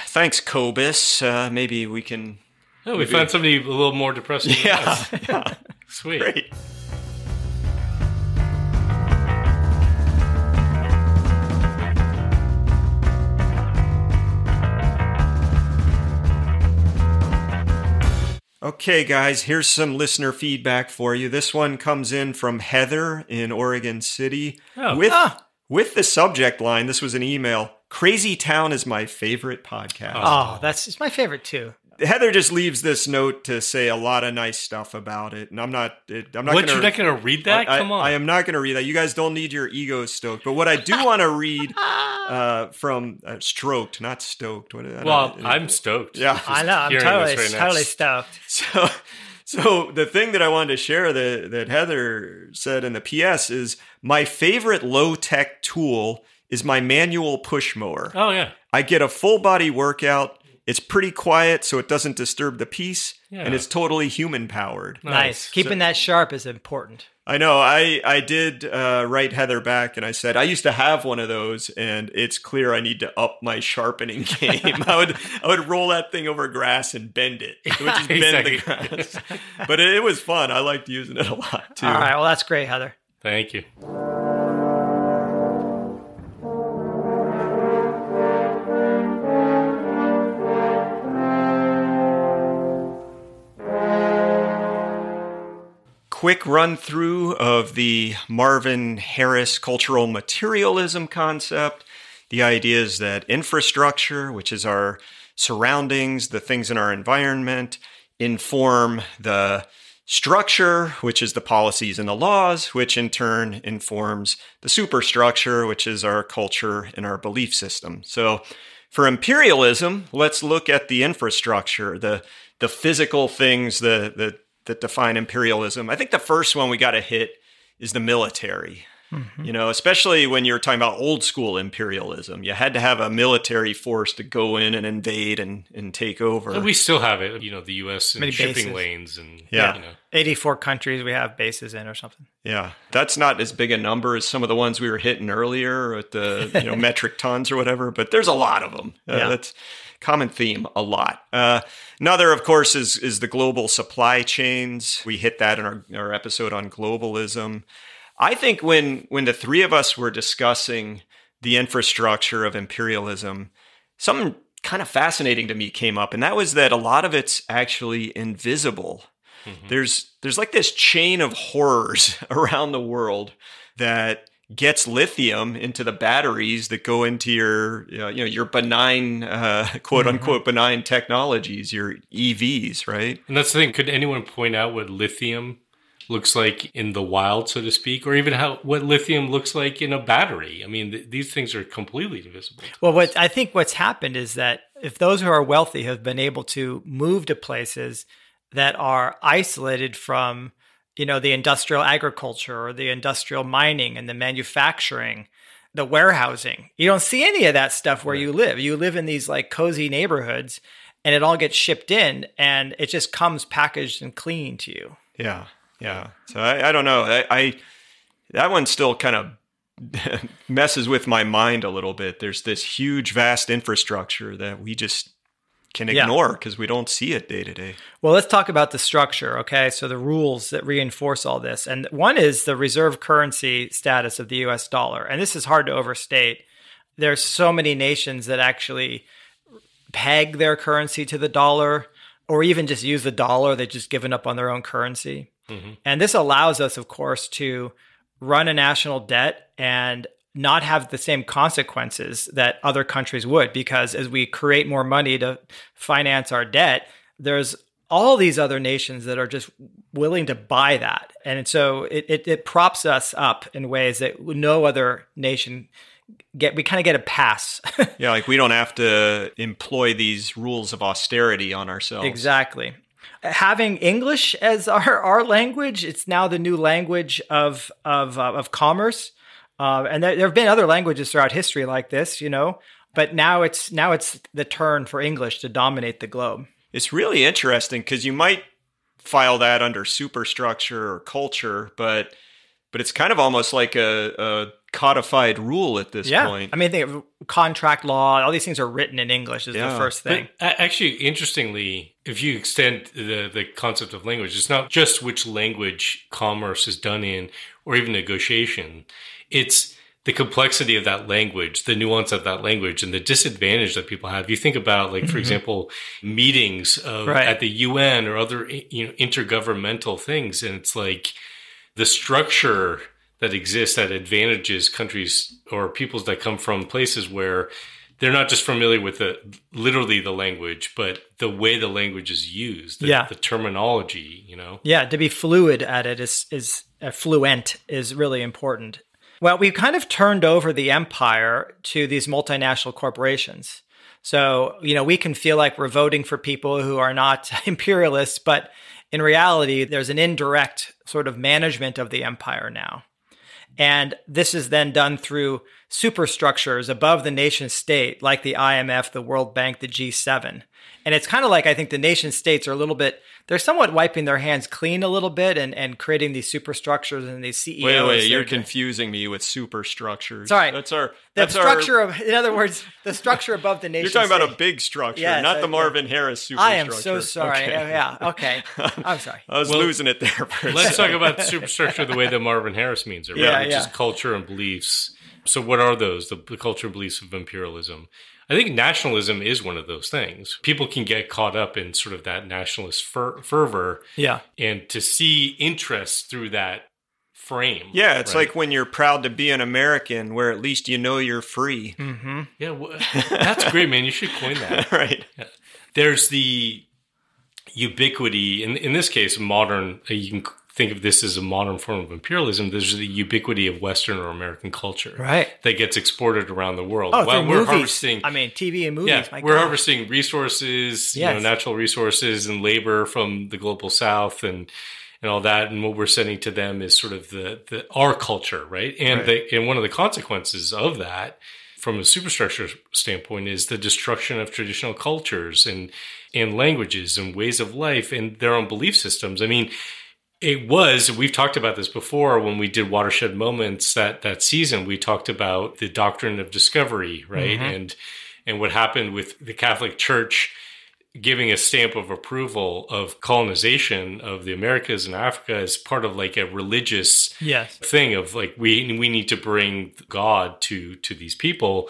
Thanks, Cobus. Maybe we can... Oh, we found somebody a little more depressing than us. Yeah. Sweet. Great. Okay, guys, here's some listener feedback for you. This one comes in from Heather in Oregon City with the subject line. This was an email. "Crazy Town is my favorite podcast." Oh, it's my favorite too. Heather just leaves this note to say a lot of nice stuff about it, and I'm not. You're not going to read that? Come on, I am not going to read that. You guys don't need your egos stoked. But what I do want to read from stroked, not stoked. I'm stoked. Yeah, I know. I'm totally stoked. So the thing that I wanted to share that Heather said in the PS is my favorite low tech tool is my manual push mower. Oh yeah, I get a full body workout. It's pretty quiet, so it doesn't disturb the peace, and it's totally human-powered. Nice. Keeping that sharp is important. I know. I did write Heather back, and I said, I used to have one of those, and it's clear I need to up my sharpening game. I would roll that thing over grass and bend it. It would just bend the grass. But it was fun. I liked using it a lot, too. All right. Well, that's great, Heather. Thank you. Quick run through of the Marvin Harris cultural materialism concept. The idea is that infrastructure, which is our surroundings, the things in our environment, inform the structure, which is the policies and the laws, which in turn informs the superstructure, which is our culture and our belief system. So for imperialism, let's look at the infrastructure, the physical things that define imperialism. I think the first one we got to hit is the military. Mm-hmm. Especially when you're talking about old school imperialism, you had to have a military force to go in and invade and take over. And we still have it, the U.S. and shipping bases. Lanes and 84 countries we have bases in or something. Yeah, that's not as big a number as some of the ones we were hitting earlier at the metric tons or whatever, but there's a lot of them. common theme a lot. Another, of course, is the global supply chains. We hit that in our episode on globalism. I think when the three of us were discussing the infrastructure of imperialism, something kind of fascinating to me came up, and that was that a lot of it's actually invisible. Mm-hmm. There's like this chain of horrors around the world that gets lithium into the batteries that go into your benign, quote unquote, benign technologies, your EVs, right? And that's the thing. Could anyone point out what lithium looks like in the wild, so to speak, or even what lithium looks like in a battery? I mean, these things are completely invisible. Well, I think what's happened is that if those who are wealthy have been able to move to places that are isolated from, the industrial agriculture or the industrial mining and the manufacturing, the warehousing, you don't see any of that stuff where you live. You live in these like cozy neighborhoods, and it all gets shipped in, and it just comes packaged and clean to you. Yeah. Yeah. So I don't know. That one still kind of messes with my mind a little bit. There's this huge, vast infrastructure that we just can ignore because we don't see it day to day. Well, let's talk about the structure. Okay. So the rules that reinforce all this. And one is the reserve currency status of the US dollar. And this is hard to overstate. There's so many nations that actually peg their currency to the dollar, or even just use the dollar. They've just given up on their own currency. Mm-hmm. And this allows us, of course, to run a national debt and not have the same consequences that other countries would, because as we create more money to finance our debt, there's all these other nations that are just willing to buy that. And so it props us up in ways that no other nation we kind of get a pass. Yeah, like we don't have to employ these rules of austerity on ourselves. Exactly. Having English as our language, it's now the new language of commerce. And there have been other languages throughout history like this, but now it's the turn for English to dominate the globe. It's really interesting because you might file that under superstructure or culture, but it's kind of almost like a codified rule at this point. I mean, think of contract law. All these things are written in English is the first thing. But actually, interestingly, if you extend the concept of language, it's not just which language commerce is done in or even negotiation. It's the complexity of that language, the nuance of that language, and the disadvantage that people have. You think about, like, for example, meetings at the UN or other intergovernmental things, and it's like the structure that exists that advantages countries or peoples that come from places where they're not just familiar with literally the language, but the way the language is used, the terminology, Yeah, to be fluid at it is fluent is really important. Well, we've kind of turned over the empire to these multinational corporations. So, we can feel like we're voting for people who are not imperialists, but in reality, there's an indirect sort of management of the empire now. And this is then done through superstructures above the nation state, like the IMF, the World Bank, the G7. And it's kind of like, I think the nation states are they're somewhat wiping their hands clean a little bit and creating these superstructures and these CEOs. Wait, you're confusing me with superstructures. Sorry. In other words, the structure above the nation state. You're talking about a big structure, not the Marvin Harris superstructure. I am so sorry. Okay. Yeah, okay. I'm sorry. I was losing it there. Let's talk about superstructure the way that Marvin Harris means it, right? Which is culture and beliefs. So what are those, the culture and beliefs of imperialism? I think nationalism is one of those things. People can get caught up in sort of that nationalist fervor. Yeah. And to see interest through that frame. Yeah, it's like when you're proud to be an American, where at least you're free. Mm-hmm. Yeah, that's great, man. You should coin that. Right. Yeah. There's the ubiquity, in this case, modern, you can think of this as a modern form of imperialism. There's the ubiquity of Western or American culture, right, that gets exported around the world. Oh, while we're harvesting, TV and movies. Yeah, we're harvesting resources, natural resources and labor from the global South and all that. And what we're sending to them is sort of our culture, right? And and one of the consequences of that, from a superstructure standpoint, is the destruction of traditional cultures and languages and ways of life and their own belief systems. I mean, we've talked about this before when we did Watershed Moments that season. We talked about the doctrine of discovery, right? Mm-hmm. and what happened with the Catholic Church giving a stamp of approval of colonization of the Americas and Africa as part of like a religious thing of like, we need to bring God to these people.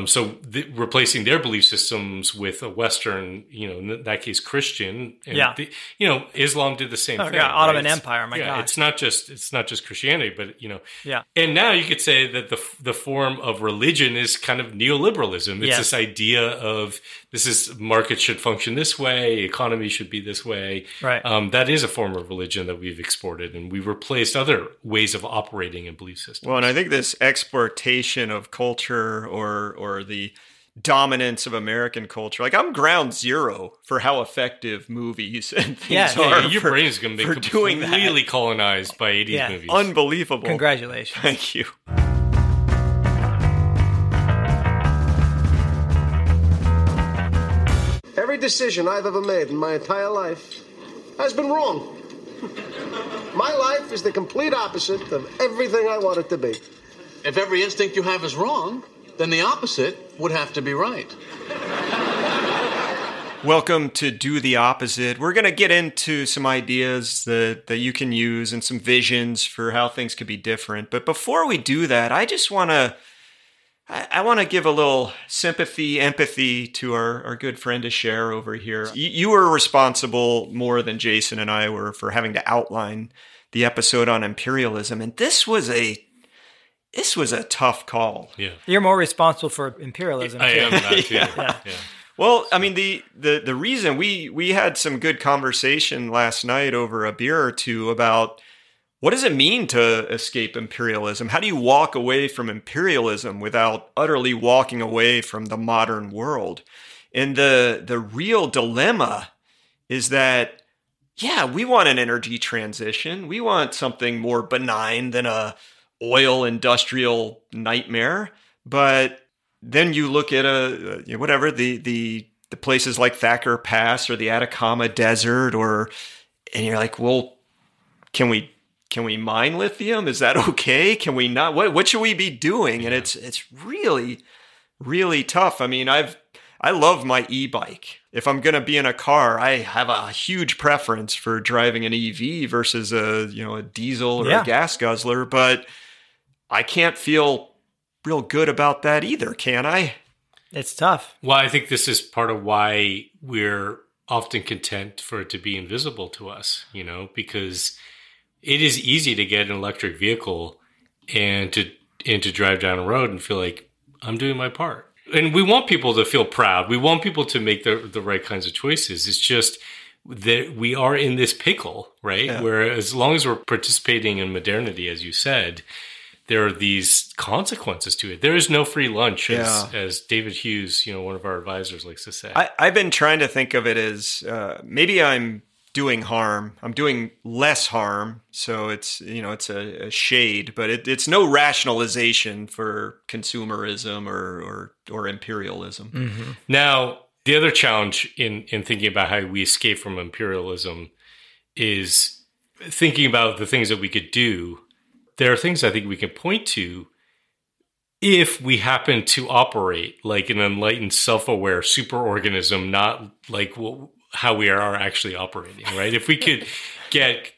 So replacing their belief systems with a Western, in that case, Christian. And Islam did the same thing. Yeah, Ottoman Empire, my God. It's not just Christianity, but, And now you could say that the form of religion is kind of neoliberalism. It's this idea of markets should function this way, economy should be this way. Right. That is a form of religion that we've exported, and we've replaced other ways of operating and belief systems. Well, and I think this exportation of culture or the dominance of American culture, like I'm ground zero for how effective movies and things are. Your brain is going to be completely colonized by 80s movies. Unbelievable. Congratulations. Thank you. Every decision I've ever made in my entire life has been wrong. My life is the complete opposite of everything I want it to be. If every instinct you have is wrong, then the opposite would have to be right. Welcome to Do the Opposite. We're going to get into some ideas that you can use and some visions for how things could be different. But before we do that, I just want to give a little sympathy, empathy to our good friend Asher over here. You were responsible more than Jason and I were for having to outline the episode on imperialism. And this was a tough call. Yeah. You're more responsible for imperialism. I am that too. Yeah. Well, I mean, the reason we had some good conversation last night over a beer or two about what does it mean to escape imperialism? How do you walk away from imperialism without utterly walking away from the modern world? And the real dilemma is that, we want an energy transition. We want something more benign than a oil industrial nightmare. But then you look at the places like Thacker Pass or the Atacama Desert, and you're like, well, can we mine lithium? Is that okay? Can we not? What should we be doing? And it's really, really tough. I mean, I love my e-bike. If I'm going to be in a car, I have a huge preference for driving an EV versus a diesel or a gas guzzler, but I can't feel real good about that either, can I? It's tough. Well, I think this is part of why we're often content for it to be invisible to us, because it is easy to get an electric vehicle and to drive down a road and feel like I'm doing my part. And we want people to feel proud. We want people to make the right kinds of choices. It's just that we are in this pickle, right? Yeah. Where as long as we're participating in modernity, as you said, there are these consequences to it. There is no free lunch, as David Hughes, one of our advisors, likes to say. I've been trying to think of it as maybe I'm doing harm. I'm doing less harm. So it's a shade, but it's no rationalization for consumerism or imperialism. Mm-hmm. Now, the other challenge in thinking about how we escape from imperialism is thinking about the things that we could do. There are things I think we can point to if we happen to operate like an enlightened, self-aware superorganism, not like how we are actually operating, right? If we could get,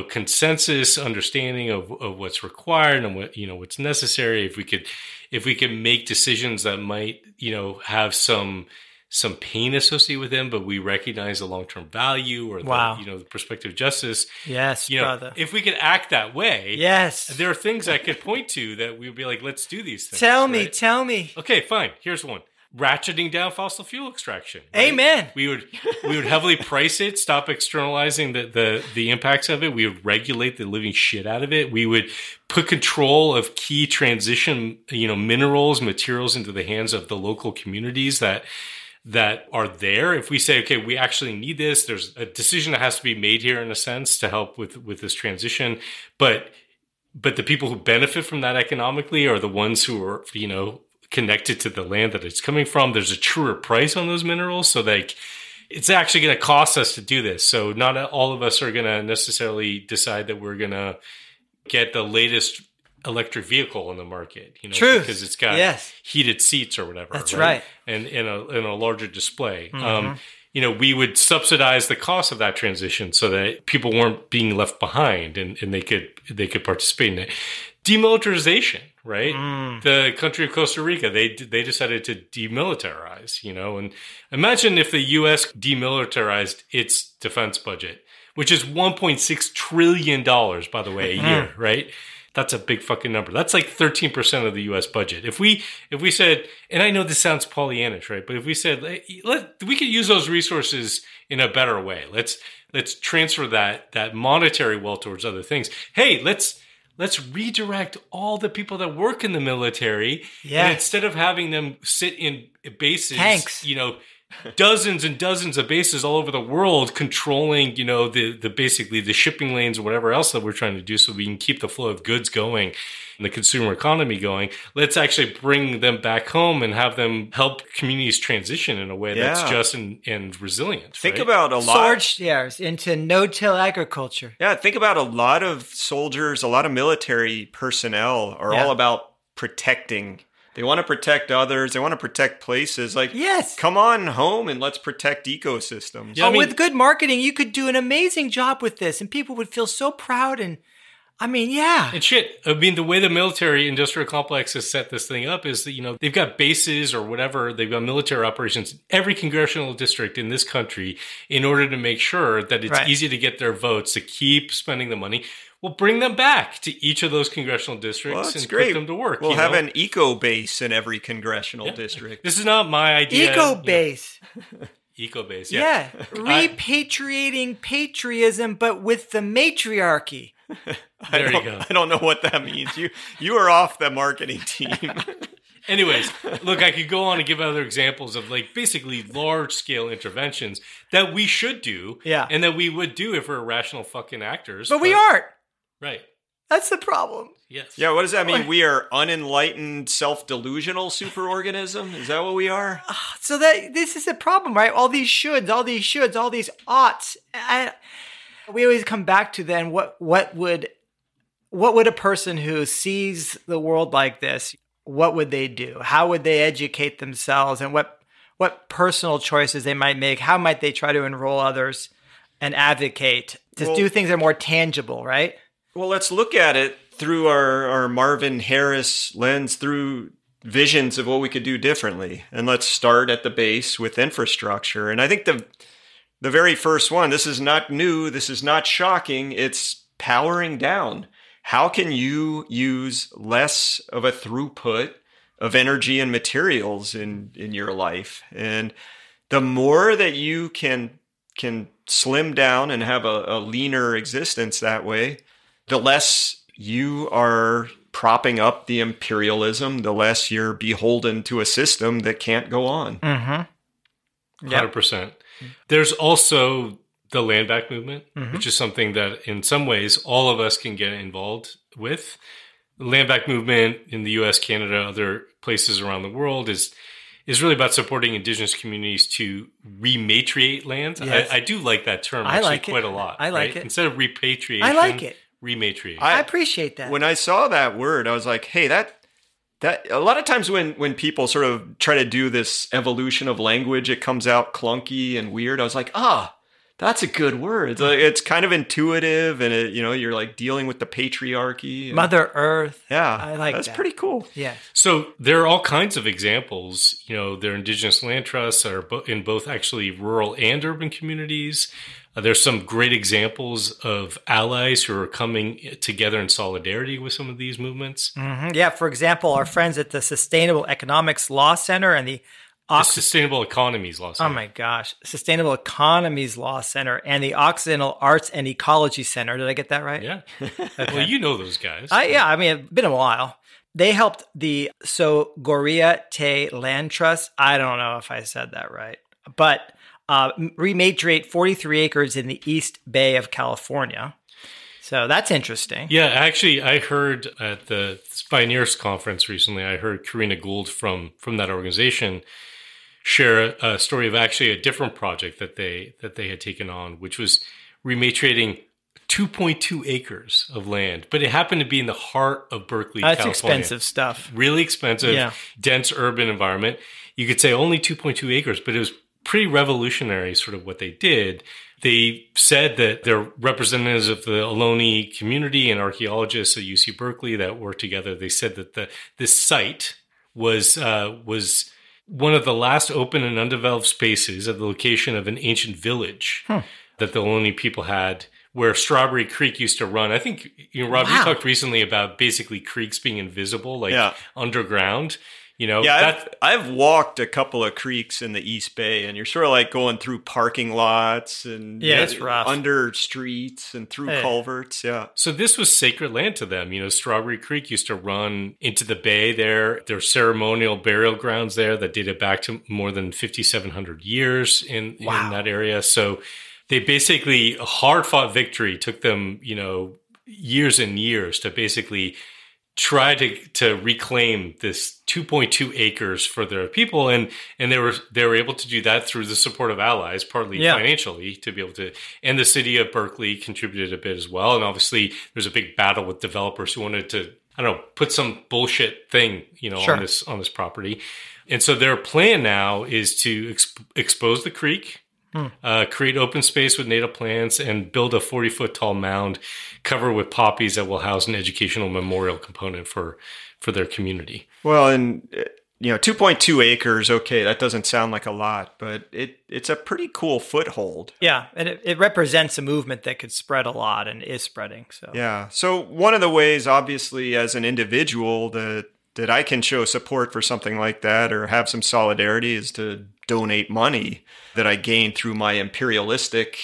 consensus understanding of what's required and what's necessary, if we could make decisions that might, have some pain associated with them, but we recognize the long-term value or the perspective of justice. Yes, brother. If we could act that way, yes, there are things I could point to that we'd be like, let's do these things. Tell me. Okay, fine. Here's one. Ratcheting down fossil fuel extraction. Right? Amen. We would heavily price it, stop externalizing the impacts of it. We would regulate the living shit out of it. We would put control of key transition, minerals, materials into the hands of the local communities that are there. If we say, okay, we actually need this, there's a decision that has to be made here in a sense to help with this transition. But the people who benefit from that economically are the ones who are, connected to the land that it's coming from. There's a truer price on those minerals. So it's actually going to cost us to do this. So not all of us are going to necessarily decide that we're going to get the latest electric vehicle in the market, True. because it's got heated seats or whatever. That's right. And in a larger display. We would subsidize the cost of that transition so that people weren't being left behind and they could participate in it. Demilitarization, right? The country of Costa Rica, they decided to demilitarize, and imagine if the U.S. demilitarized its defense budget, which is $1.6 trillion, by the way, a year, right? That's a big fucking number. That's like 13% of the U.S. budget. If we said, and I know this sounds Pollyannish, right? But if we said, we could use those resources in a better way. Let's transfer that monetary wealth towards other things. Hey, let's redirect all the people that work in the military. Yeah. And instead of having them sit in bases, tanks, dozens and dozens of bases all over the world controlling, the basically the shipping lanes or whatever else that we're trying to do so we can keep the flow of goods going and the consumer economy going. Let's actually bring them back home and have them help communities transition in a way that's just and resilient. Think about a lot. Sword shares into no-till agriculture. Yeah, think about a lot of soldiers, a lot of military personnel are all about protecting. They want to protect others. They want to protect places. Come on home and let's protect ecosystems. Yeah, with good marketing, you could do an amazing job with this, and people would feel so proud. And And shit, the way the military industrial complex has set this thing up is that, they've got bases or whatever. They've got military operations in every congressional district in this country in order to make sure that it's easy to get their votes to keep spending the money. We'll bring them back to each of those congressional districts and put them to work. We'll have an eco base in every congressional district. This is not my idea. Eco base. Eco base, yeah. Repatriating patriotism, but with the matriarchy. There you go. I don't know what that means. You are off the marketing team. Anyways, look, I could go on and give other examples of basically large-scale interventions that we should do and that we would do if we're rational fucking actors. But we aren't. Right. That's the problem. Yes. Yeah, what does that mean? We are unenlightened, self-delusional superorganism? Is that what we are? So this is the problem, right? All these shoulds, all these oughts. We always come back to then what would a person who sees the world like this, what would they do? How would they educate themselves, and what personal choices they might make? How might they try to enroll others and advocate to do things that are more tangible, right? Well, let's look at it through our Marvin Harris lens, through visions of what we could do differently. And let's start at the base with infrastructure. And I think the very first one, this is not new, this is not shocking, it's powering down. How can you use less of a throughput of energy and materials in your life? And the more that you can slim down and have a leaner existence that way, the less you are propping up the imperialism, the less you're beholden to a system that can't go on. 100%. There's also the land back movement, which is something that in some ways all of us can get involved with. The land back movement in the US, Canada, other places around the world is really about supporting indigenous communities to rematriate lands. Yes. I do like that term quite a lot. I like it. Instead of repatriation, I like it. Rematriate. I appreciate that. When I saw that word, I was like, hey, that a lot of times when people sort of try to do this evolution of language, it comes out clunky and weird. I was like, that's a good word. It's kind of intuitive, and you're like dealing with the patriarchy, Mother Earth. Yeah, I like that's that. pretty cool. Yeah. So there are all kinds of examples. There are indigenous land trusts that are in both actually rural and urban communities. There's some great examples of allies who are coming together in solidarity with some of these movements. Mm-hmm. Yeah, for example, our friends at the Sustainable Economics Law Center and the Sustainable Economies Law Center. Oh my gosh. Sustainable Economies Law Center and the Occidental Arts and Ecology Center. Did I get that right? Yeah. Well, you know those guys. It's been a while. They helped the Sogorea Te Land Trust. I don't know if I said that right, but rematriate 43 acres in the East Bay of California. So that's interesting. Yeah, actually, I heard at the Pioneers Conference recently, I heard Karina Gould from that organization share a story of actually a different project that they had taken on, which was rematriating 2.2 acres of land, but it happened to be in the heart of Berkeley, That's California. expensive stuff. Really expensive, dense urban environment. You could say only 2.2 acres, but it was pretty revolutionary sort of what they did. They said that they're representatives of the Ohlone community and archaeologists at UC Berkeley that worked together. They said that this site was one of the last open and undeveloped spaces at the location of an ancient village that the Ohlone people had, where Strawberry Creek used to run. I think, Rob, you talked recently about basically creeks being invisible, underground. I've walked a couple of creeks in the East Bay, and you're sort of like going through parking lots and it's rough. Under streets and through culverts. Yeah. So this was sacred land to them. Strawberry Creek used to run into the bay there. There are ceremonial burial grounds there that dated back to more than 5,700 years in that area. So they basically, a hard-fought victory took them, years and years to basically try to reclaim this 2.2 acres for their people, and they were able to do that through the support of allies, partly financially, to be able to. And the city of Berkeley contributed a bit as well. And obviously, there's a big battle with developers who wanted to, put some bullshit thing, on this property. And so their plan now is to expose the creek, create open space with native plants, and build a 40-foot tall mound covered with poppies that will house an educational memorial component for their community. Well, and 2.2 acres, okay, that doesn't sound like a lot, but it's a pretty cool foothold. Yeah, and it represents a movement that could spread a lot and is spreading. So yeah, so one of the ways, obviously, as an individual that I can show support for something like that or have some solidarity is to donate money that I gain through my imperialistic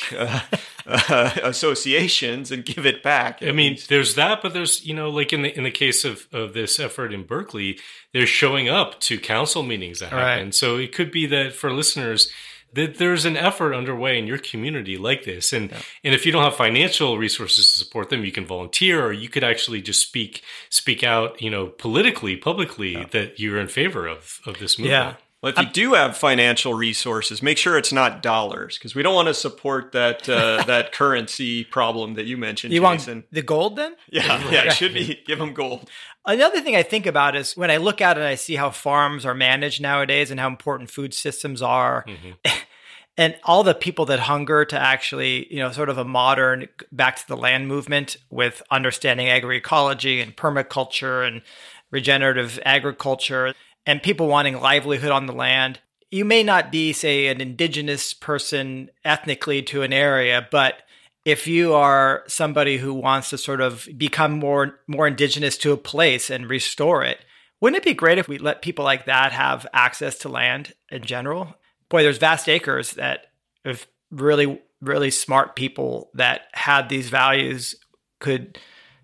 associations and give it back. I mean, there's that, but there's, like in the case of this effort in Berkeley, they're showing up to council meetings that happen. Right. So it could be that for listeners, that there's an effort underway in your community like this. And if you don't have financial resources to support them, you can volunteer, or you could actually just speak out, politically, publicly, that you're in favor of this movement. Yeah. Well, if you do have financial resources, make sure it's not dollars, because we don't want to support that that currency problem that you mentioned, Jason. Want the gold then? Yeah, it should be. Give them gold. Another thing I think about is when I look at it and I see how farms are managed nowadays and how important food systems are, and all the people that hunger to actually, sort of a modern back to the land movement with understanding agroecology and permaculture and regenerative agriculture, and people wanting livelihood on the land. You may not be, say, an indigenous person ethnically to an area, but if you are somebody who wants to sort of become more indigenous to a place and restore it, wouldn't it be great if we let people like that have access to land in general? Boy, there's vast acres that if really, really smart people that had these values could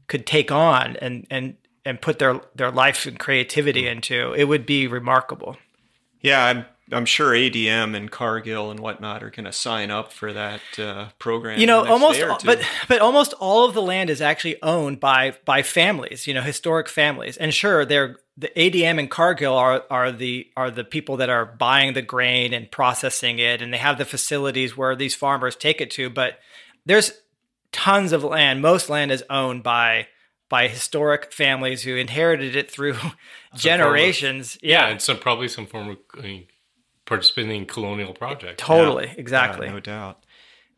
take on and put their life and creativity into, it would be remarkable. Yeah, I'm sure ADM and Cargill and whatnot are going to sign up for that program. But almost all of the land is actually owned by families, historic families. And sure, the ADM and Cargill are the people that are buying the grain and processing it, and they have the facilities where these farmers take it to. But there's tons of land. Most land is owned by historic families who inherited it through generations. And probably some form of participating in colonial projects. Totally, exactly. No doubt.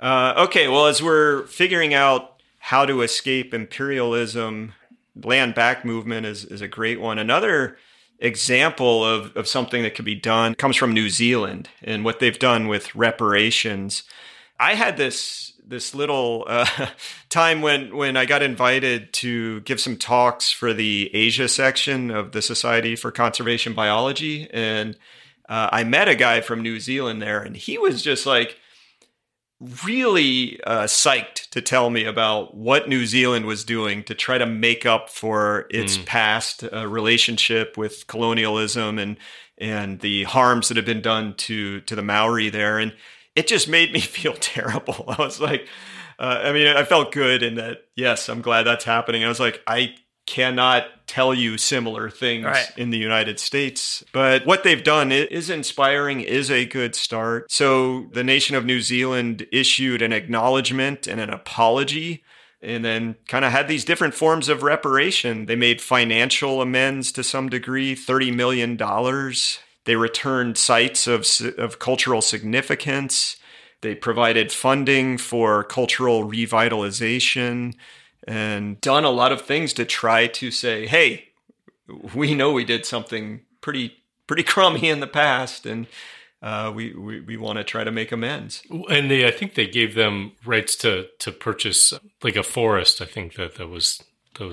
Okay, well, as we're figuring out how to escape imperialism, land back movement is a great one. Another example of something that could be done comes from New Zealand and what they've done with reparations. I had this little time when I got invited to give some talks for the Asia section of the Society for Conservation Biology. And I met a guy from New Zealand there, and he was just like really psyched to tell me about what New Zealand was doing to try to make up for its past relationship with colonialism and the harms that have been done to the Maori there. And it just made me feel terrible. I was like, I felt good in that, yes, I'm glad that's happening. I was like, I cannot tell you similar things in the United States. But what they've done is inspiring, is a good start. So the nation of New Zealand issued an acknowledgement and an apology and then kind of had these different forms of reparation. They made financial amends to some degree, $30 million. They returned sites of cultural significance. They provided funding for cultural revitalization and done a lot of things to try to say, hey, we know we did something pretty crummy in the past, and we want to try to make amends. And I think they gave them rights to purchase like a forest. I think that was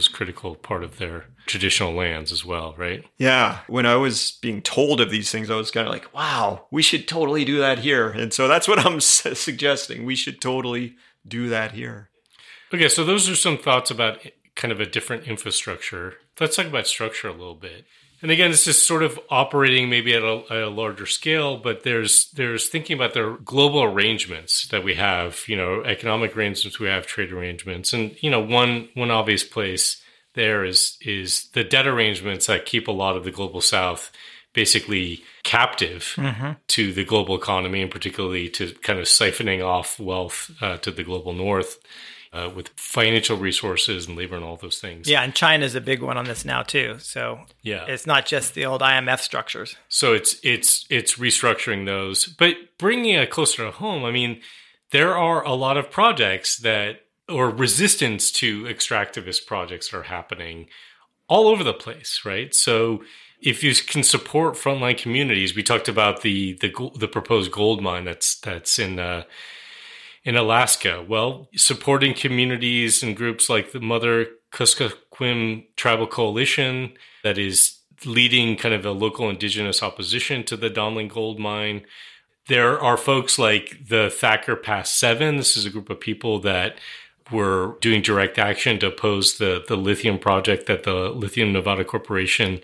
critical part of their traditional lands as well, right? Yeah. When I was being told of these things, I was kind of like, wow, we should totally do that here. And so that's what I'm suggesting. We should totally do that here. Okay, so those are some thoughts about kind of a different infrastructure. Let's talk about structure a little bit. And again, this is sort of operating maybe at a larger scale, but there's thinking about the global arrangements that we have, economic arrangements, we have trade arrangements. And, one obvious place there is the debt arrangements that keep a lot of the global South basically captive to the global economy, and particularly to kind of siphoning off wealth to the global North. With financial resources and labor and all those things. Yeah, and China's a big one on this now too. So yeah, it's not just the old IMF structures. So it's restructuring those, but bringing it closer to home. I mean, there are a lot of projects or resistance to extractivist projects that are happening all over the place, right? So if you can support frontline communities, we talked about the proposed gold mine that's in Alaska. Well, supporting communities and groups like the Mother Kuskokwim Tribal Coalition that is leading kind of a local indigenous opposition to the Donlin gold mine. There are folks like the Thacker Pass 7. This is a group of people that were doing direct action to oppose the lithium project that the Lithium Nevada Corporation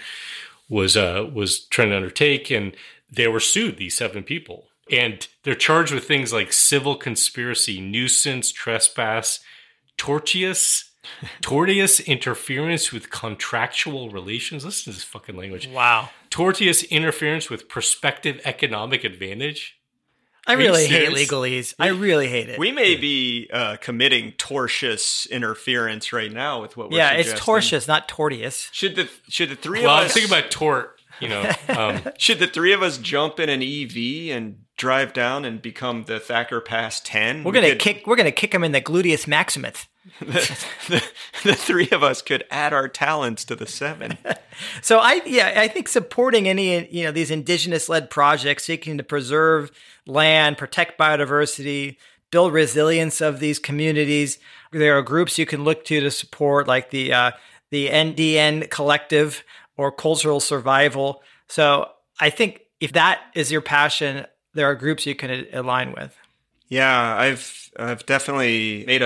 was trying to undertake. And they were sued, these 7 people. And they're charged with things like civil conspiracy, nuisance, trespass, tortious interference with contractual relations. Listen to this fucking language. Wow. Tortious interference with prospective economic advantage. I really hate legalese. I really hate it. We may be committing tortious interference right now with what we're suggesting. It's tortious, not tortious. Should the three of us... Well, I'm thinking about tort. Should the 3 of us jump in an EV and drive down and become the Thacker Pass 10? We're gonna kick him in the gluteus maximus. The 3 of us could add our talents to the 7. So I think supporting any these indigenous led projects seeking to preserve land, protect biodiversity, build resilience of these communities. There are groups you can look to support, like the NDN Collective or Cultural Survival. So I think if that is your passion, there are groups you can align with. Yeah, I've definitely made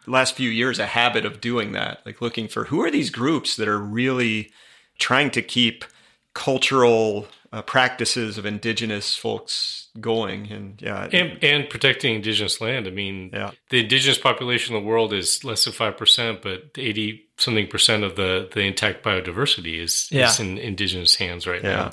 last few years a habit of doing that, like looking for who are these groups that are really trying to keep cultural practices of indigenous folks going, and protecting indigenous land. I mean, the indigenous population of the world is less than 5%, but 80-something% of the intact biodiversity is in indigenous hands right now.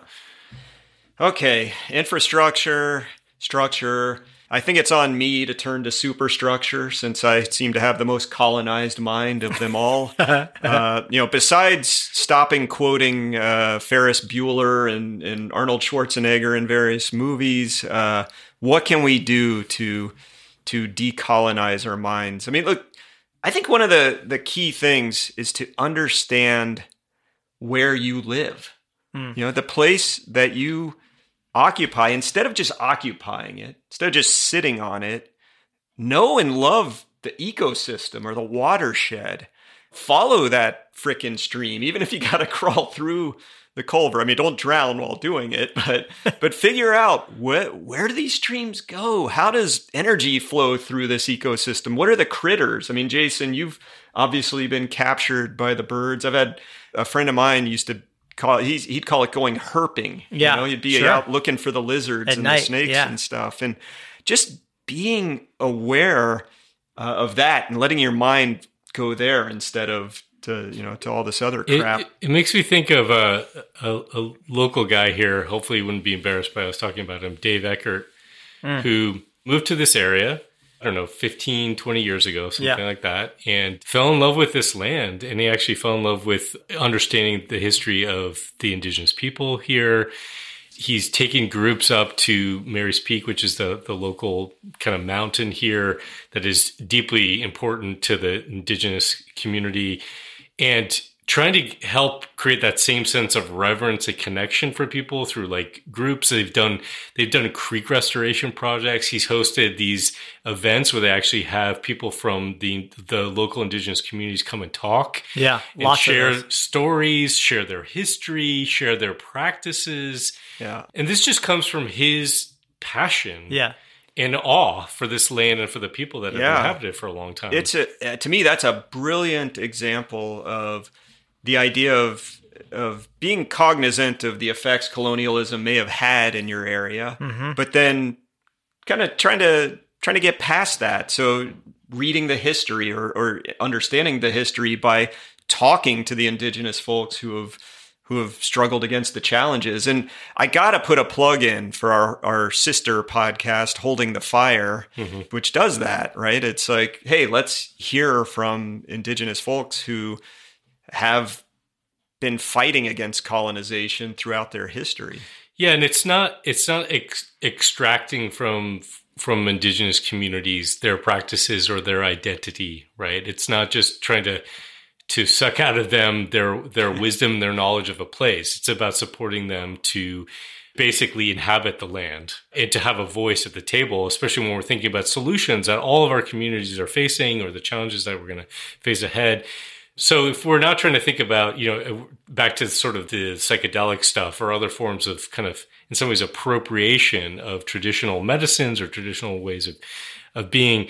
Okay, infrastructure, structure. I think it's on me to turn to superstructure, since I seem to have the most colonized mind of them all. Besides stopping quoting Ferris Bueller and Arnold Schwarzenegger in various movies, what can we do to decolonize our minds? I mean, look, I think one of the key things is to understand where you live. The place that you occupy, instead of just occupying it, instead of just sitting on it, know and love the ecosystem or the watershed. Follow that frickin' stream, even if you got to crawl through the culvert. I mean, don't drown while doing it, but figure out where do these streams go? How does energy flow through this ecosystem? What are the critters? I mean, Jason, you've obviously been captured by the birds. I've had a friend of mine used to he'd call it going herping. Yeah, he'd be out looking for the lizards and night, the snakes and stuff, and just being aware of that and letting your mind go there instead of to all this other crap. It makes me think of a local guy here. Hopefully, he wouldn't be embarrassed by us talking about him, Dave Eckert, who moved to this area. I don't know, 15, 20 years ago, something like that, and fell in love with this land. And he actually fell in love with understanding the history of the indigenous people here. He's taking groups up to Mary's Peak, which is the local kind of mountain here that is deeply important to the indigenous community, and trying to help create that same sense of reverence and connection for people through like groups. They've done creek restoration projects. He's hosted these events where they actually have people from the local indigenous communities come and talk. Yeah. And share stories, share their history, share their practices. Yeah. And this just comes from his passion. Yeah. And awe for this land and for the people that have inhabited it for a long time. To me, that's a brilliant example of the idea of being cognizant of the effects colonialism may have had in your area, but then kind of trying to get past that. So reading the history or understanding the history by talking to the indigenous folks who have struggled against the challenges. And I got to put a plug in for our sister podcast, Holding the Fire, which does that, right? It's like, hey, let's hear from indigenous folks who have been fighting against colonization throughout their history. Yeah, and it's not extracting from indigenous communities their practices or their identity, right? It's not just trying to suck out of them their wisdom, their knowledge of a place. It's about supporting them to basically inhabit the land and to have a voice at the table, especially when we're thinking about solutions that all of our communities are facing or the challenges that we're going to face ahead. So if we're now trying to think about, back to sort of the psychedelic stuff or other forms of kind of, in some ways, appropriation of traditional medicines or traditional ways of being,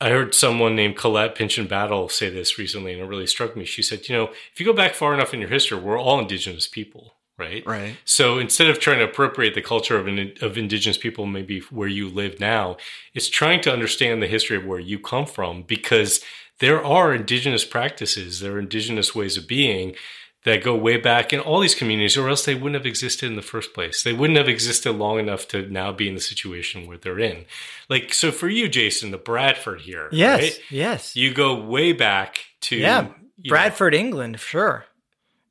I heard someone named Colette Pinchin Battle say this recently, and it really struck me. She said, if you go back far enough in your history, we're all indigenous people, right? Right. So instead of trying to appropriate the culture of indigenous people, maybe where you live now, it's trying to understand the history of where you come from, because there are indigenous practices, there are indigenous ways of being that go way back in all these communities, or else they wouldn't have existed in the first place. They wouldn't have existed long enough to now be in the situation where they're in. Like, so for you, Jason, the Bradford here, yes, right? Yes. You go way back to... Bradford, England, sure.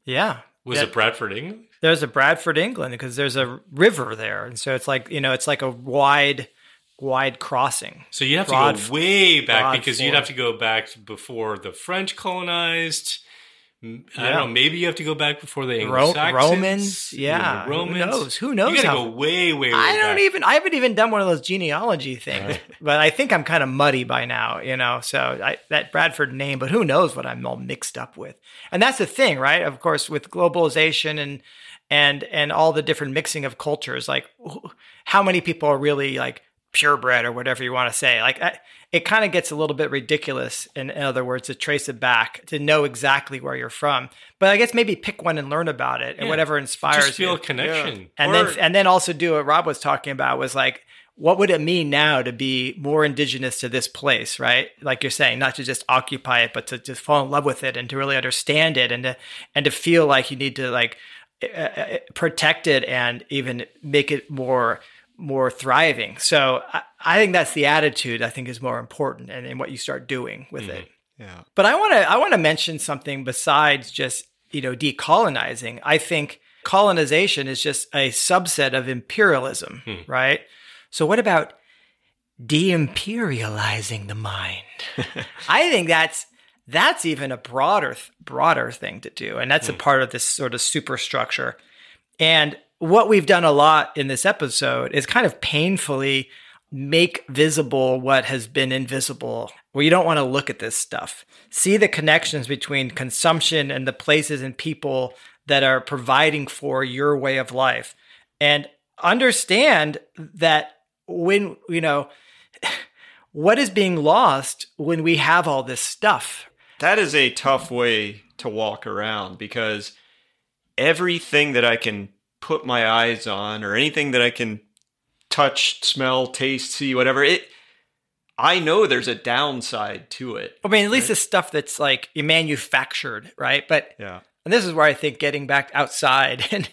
Yeah. Was it Bradford, England? There's a Bradford, England, because there's a river there. And so it's like, it's like a wide crossing. So you have to go way back, because you'd have to go back before the French colonized. I don't know. Maybe you have to go back before the Anglo-Saxons, Romans. Yeah, the Romans. Who knows? You got to go way back. I haven't even done one of those genealogy things, but I think I'm kind of muddy by now. So that Bradford name, but who knows what I'm all mixed up with? And that's the thing, right? Of course, with globalization and all the different mixing of cultures, like how many people are really like purebred or whatever you want to say. Like it kind of gets a little bit ridiculous, in other words, to trace it back, to know exactly where you're from. But I guess maybe pick one and learn about it, and whatever inspires just feel you. A connection. Yeah. And then also do what Rob was talking about, was like, what would it mean now to be more indigenous to this place, right? Like you're saying, not to just occupy it, but to just fall in love with it and to really understand it, and to feel like you need to like protect it and even make it more thriving. So I think that's the attitude I think is more important, and what you start doing with it. Yeah. But I want to mention something besides just, decolonizing. I think colonization is just a subset of imperialism, right? So what about de-imperializing the mind? I think that's even a broader thing to do, and that's a part of this sort of superstructure. And what we've done a lot in this episode is kind of painfully make visible what has been invisible, where you don't want to look at this stuff. See the connections between consumption and the places and people that are providing for your way of life. And understand that when, what is being lost when we have all this stuff? That is a tough way to walk around, because everything that I can put my eyes on, or anything that I can touch, smell, taste, see, whatever, I know there's a downside to it. I mean, at least the stuff that's like manufactured, right? But yeah. And this is where I think getting back outside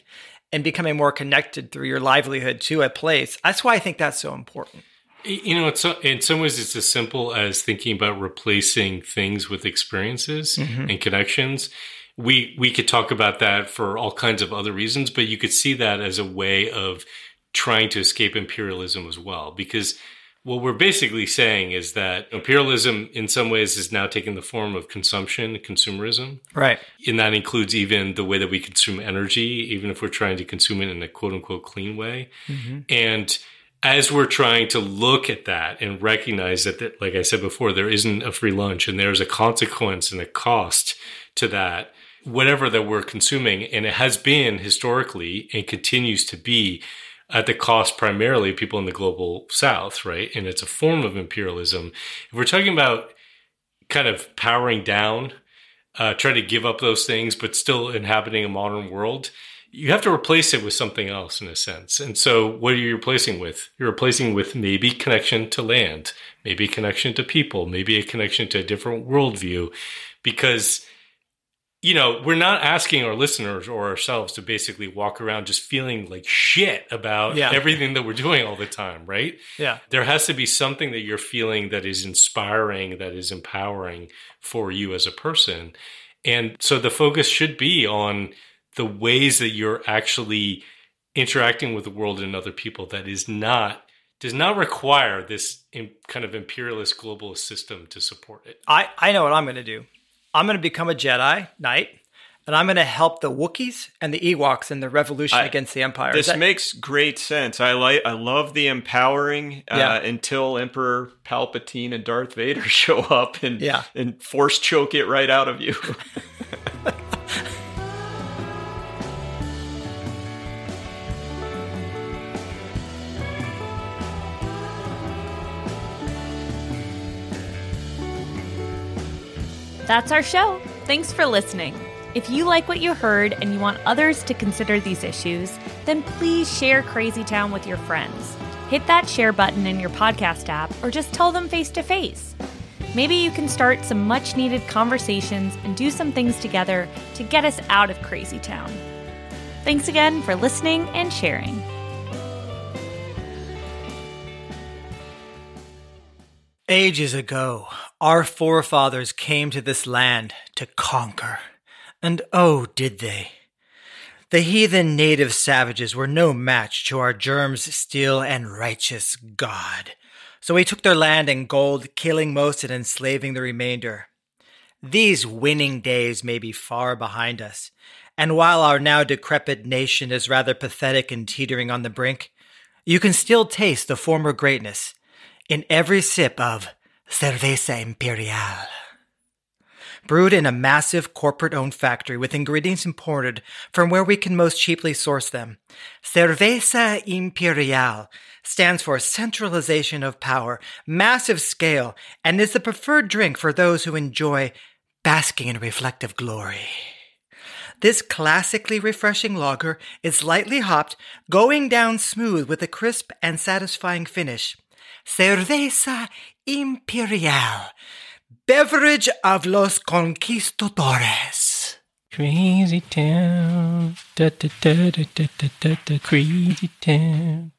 and becoming more connected through your livelihood to a place, that's why I think that's so important. In some ways, it's as simple as thinking about replacing things with experiences and connections. We could talk about that for all kinds of other reasons, but you could see that as a way of trying to escape imperialism as well. Because what we're basically saying is that imperialism, in some ways, is now taking the form of consumption, consumerism. Right. And that includes even the way that we consume energy, even if we're trying to consume it in a quote-unquote clean way. And as we're trying to look at that and recognize that, like I said before, there isn't a free lunch and there's a consequence and a cost to that, whatever that we're consuming, and it has been historically and continues to be at the cost primarily of people in the global south, right? And it's a form of imperialism. If we're talking about kind of powering down, trying to give up those things, but still inhabiting a modern world, you have to replace it with something else in a sense. And so what are you replacing with? You're replacing with maybe connection to land, maybe connection to people, maybe a connection to a different worldview, because we're not asking our listeners or ourselves to basically walk around just feeling like shit about everything that we're doing all the time, right? Yeah. There has to be something that you're feeling that is inspiring, that is empowering for you as a person. And so the focus should be on the ways that you're actually interacting with the world and other people that does not require this kind of imperialist globalist system to support it. I know what I'm going to do. I'm going to become a Jedi Knight, and I'm going to help the Wookiees and the Ewoks in the revolution against the Empire. This makes great sense. I love the empowering until Emperor Palpatine and Darth Vader show up and force choke it right out of you. That's our show. Thanks for listening. If you like what you heard and you want others to consider these issues, then please share Crazy Town with your friends. Hit that share button in your podcast app or just tell them face to face. Maybe you can start some much needed conversations and do some things together to get us out of Crazy Town. Thanks again for listening and sharing. Ages ago, our forefathers came to this land to conquer. And oh, did they. The heathen native savages were no match to our germs still and righteous God. So he took their land and gold, killing most and enslaving the remainder. These winning days may be far behind us, and while our now decrepit nation is rather pathetic and teetering on the brink, you can still taste the former greatness in every sip of Cerveza Imperial. Brewed in a massive corporate-owned factory with ingredients imported from where we can most cheaply source them, Cerveza Imperial stands for centralization of power, massive scale, and is the preferred drink for those who enjoy basking in reflective glory. This classically refreshing lager is lightly hopped, going down smooth with a crisp and satisfying finish. Cerveza Imperial, beverage of los conquistadores. Crazy town, da da da da da da da, crazy town.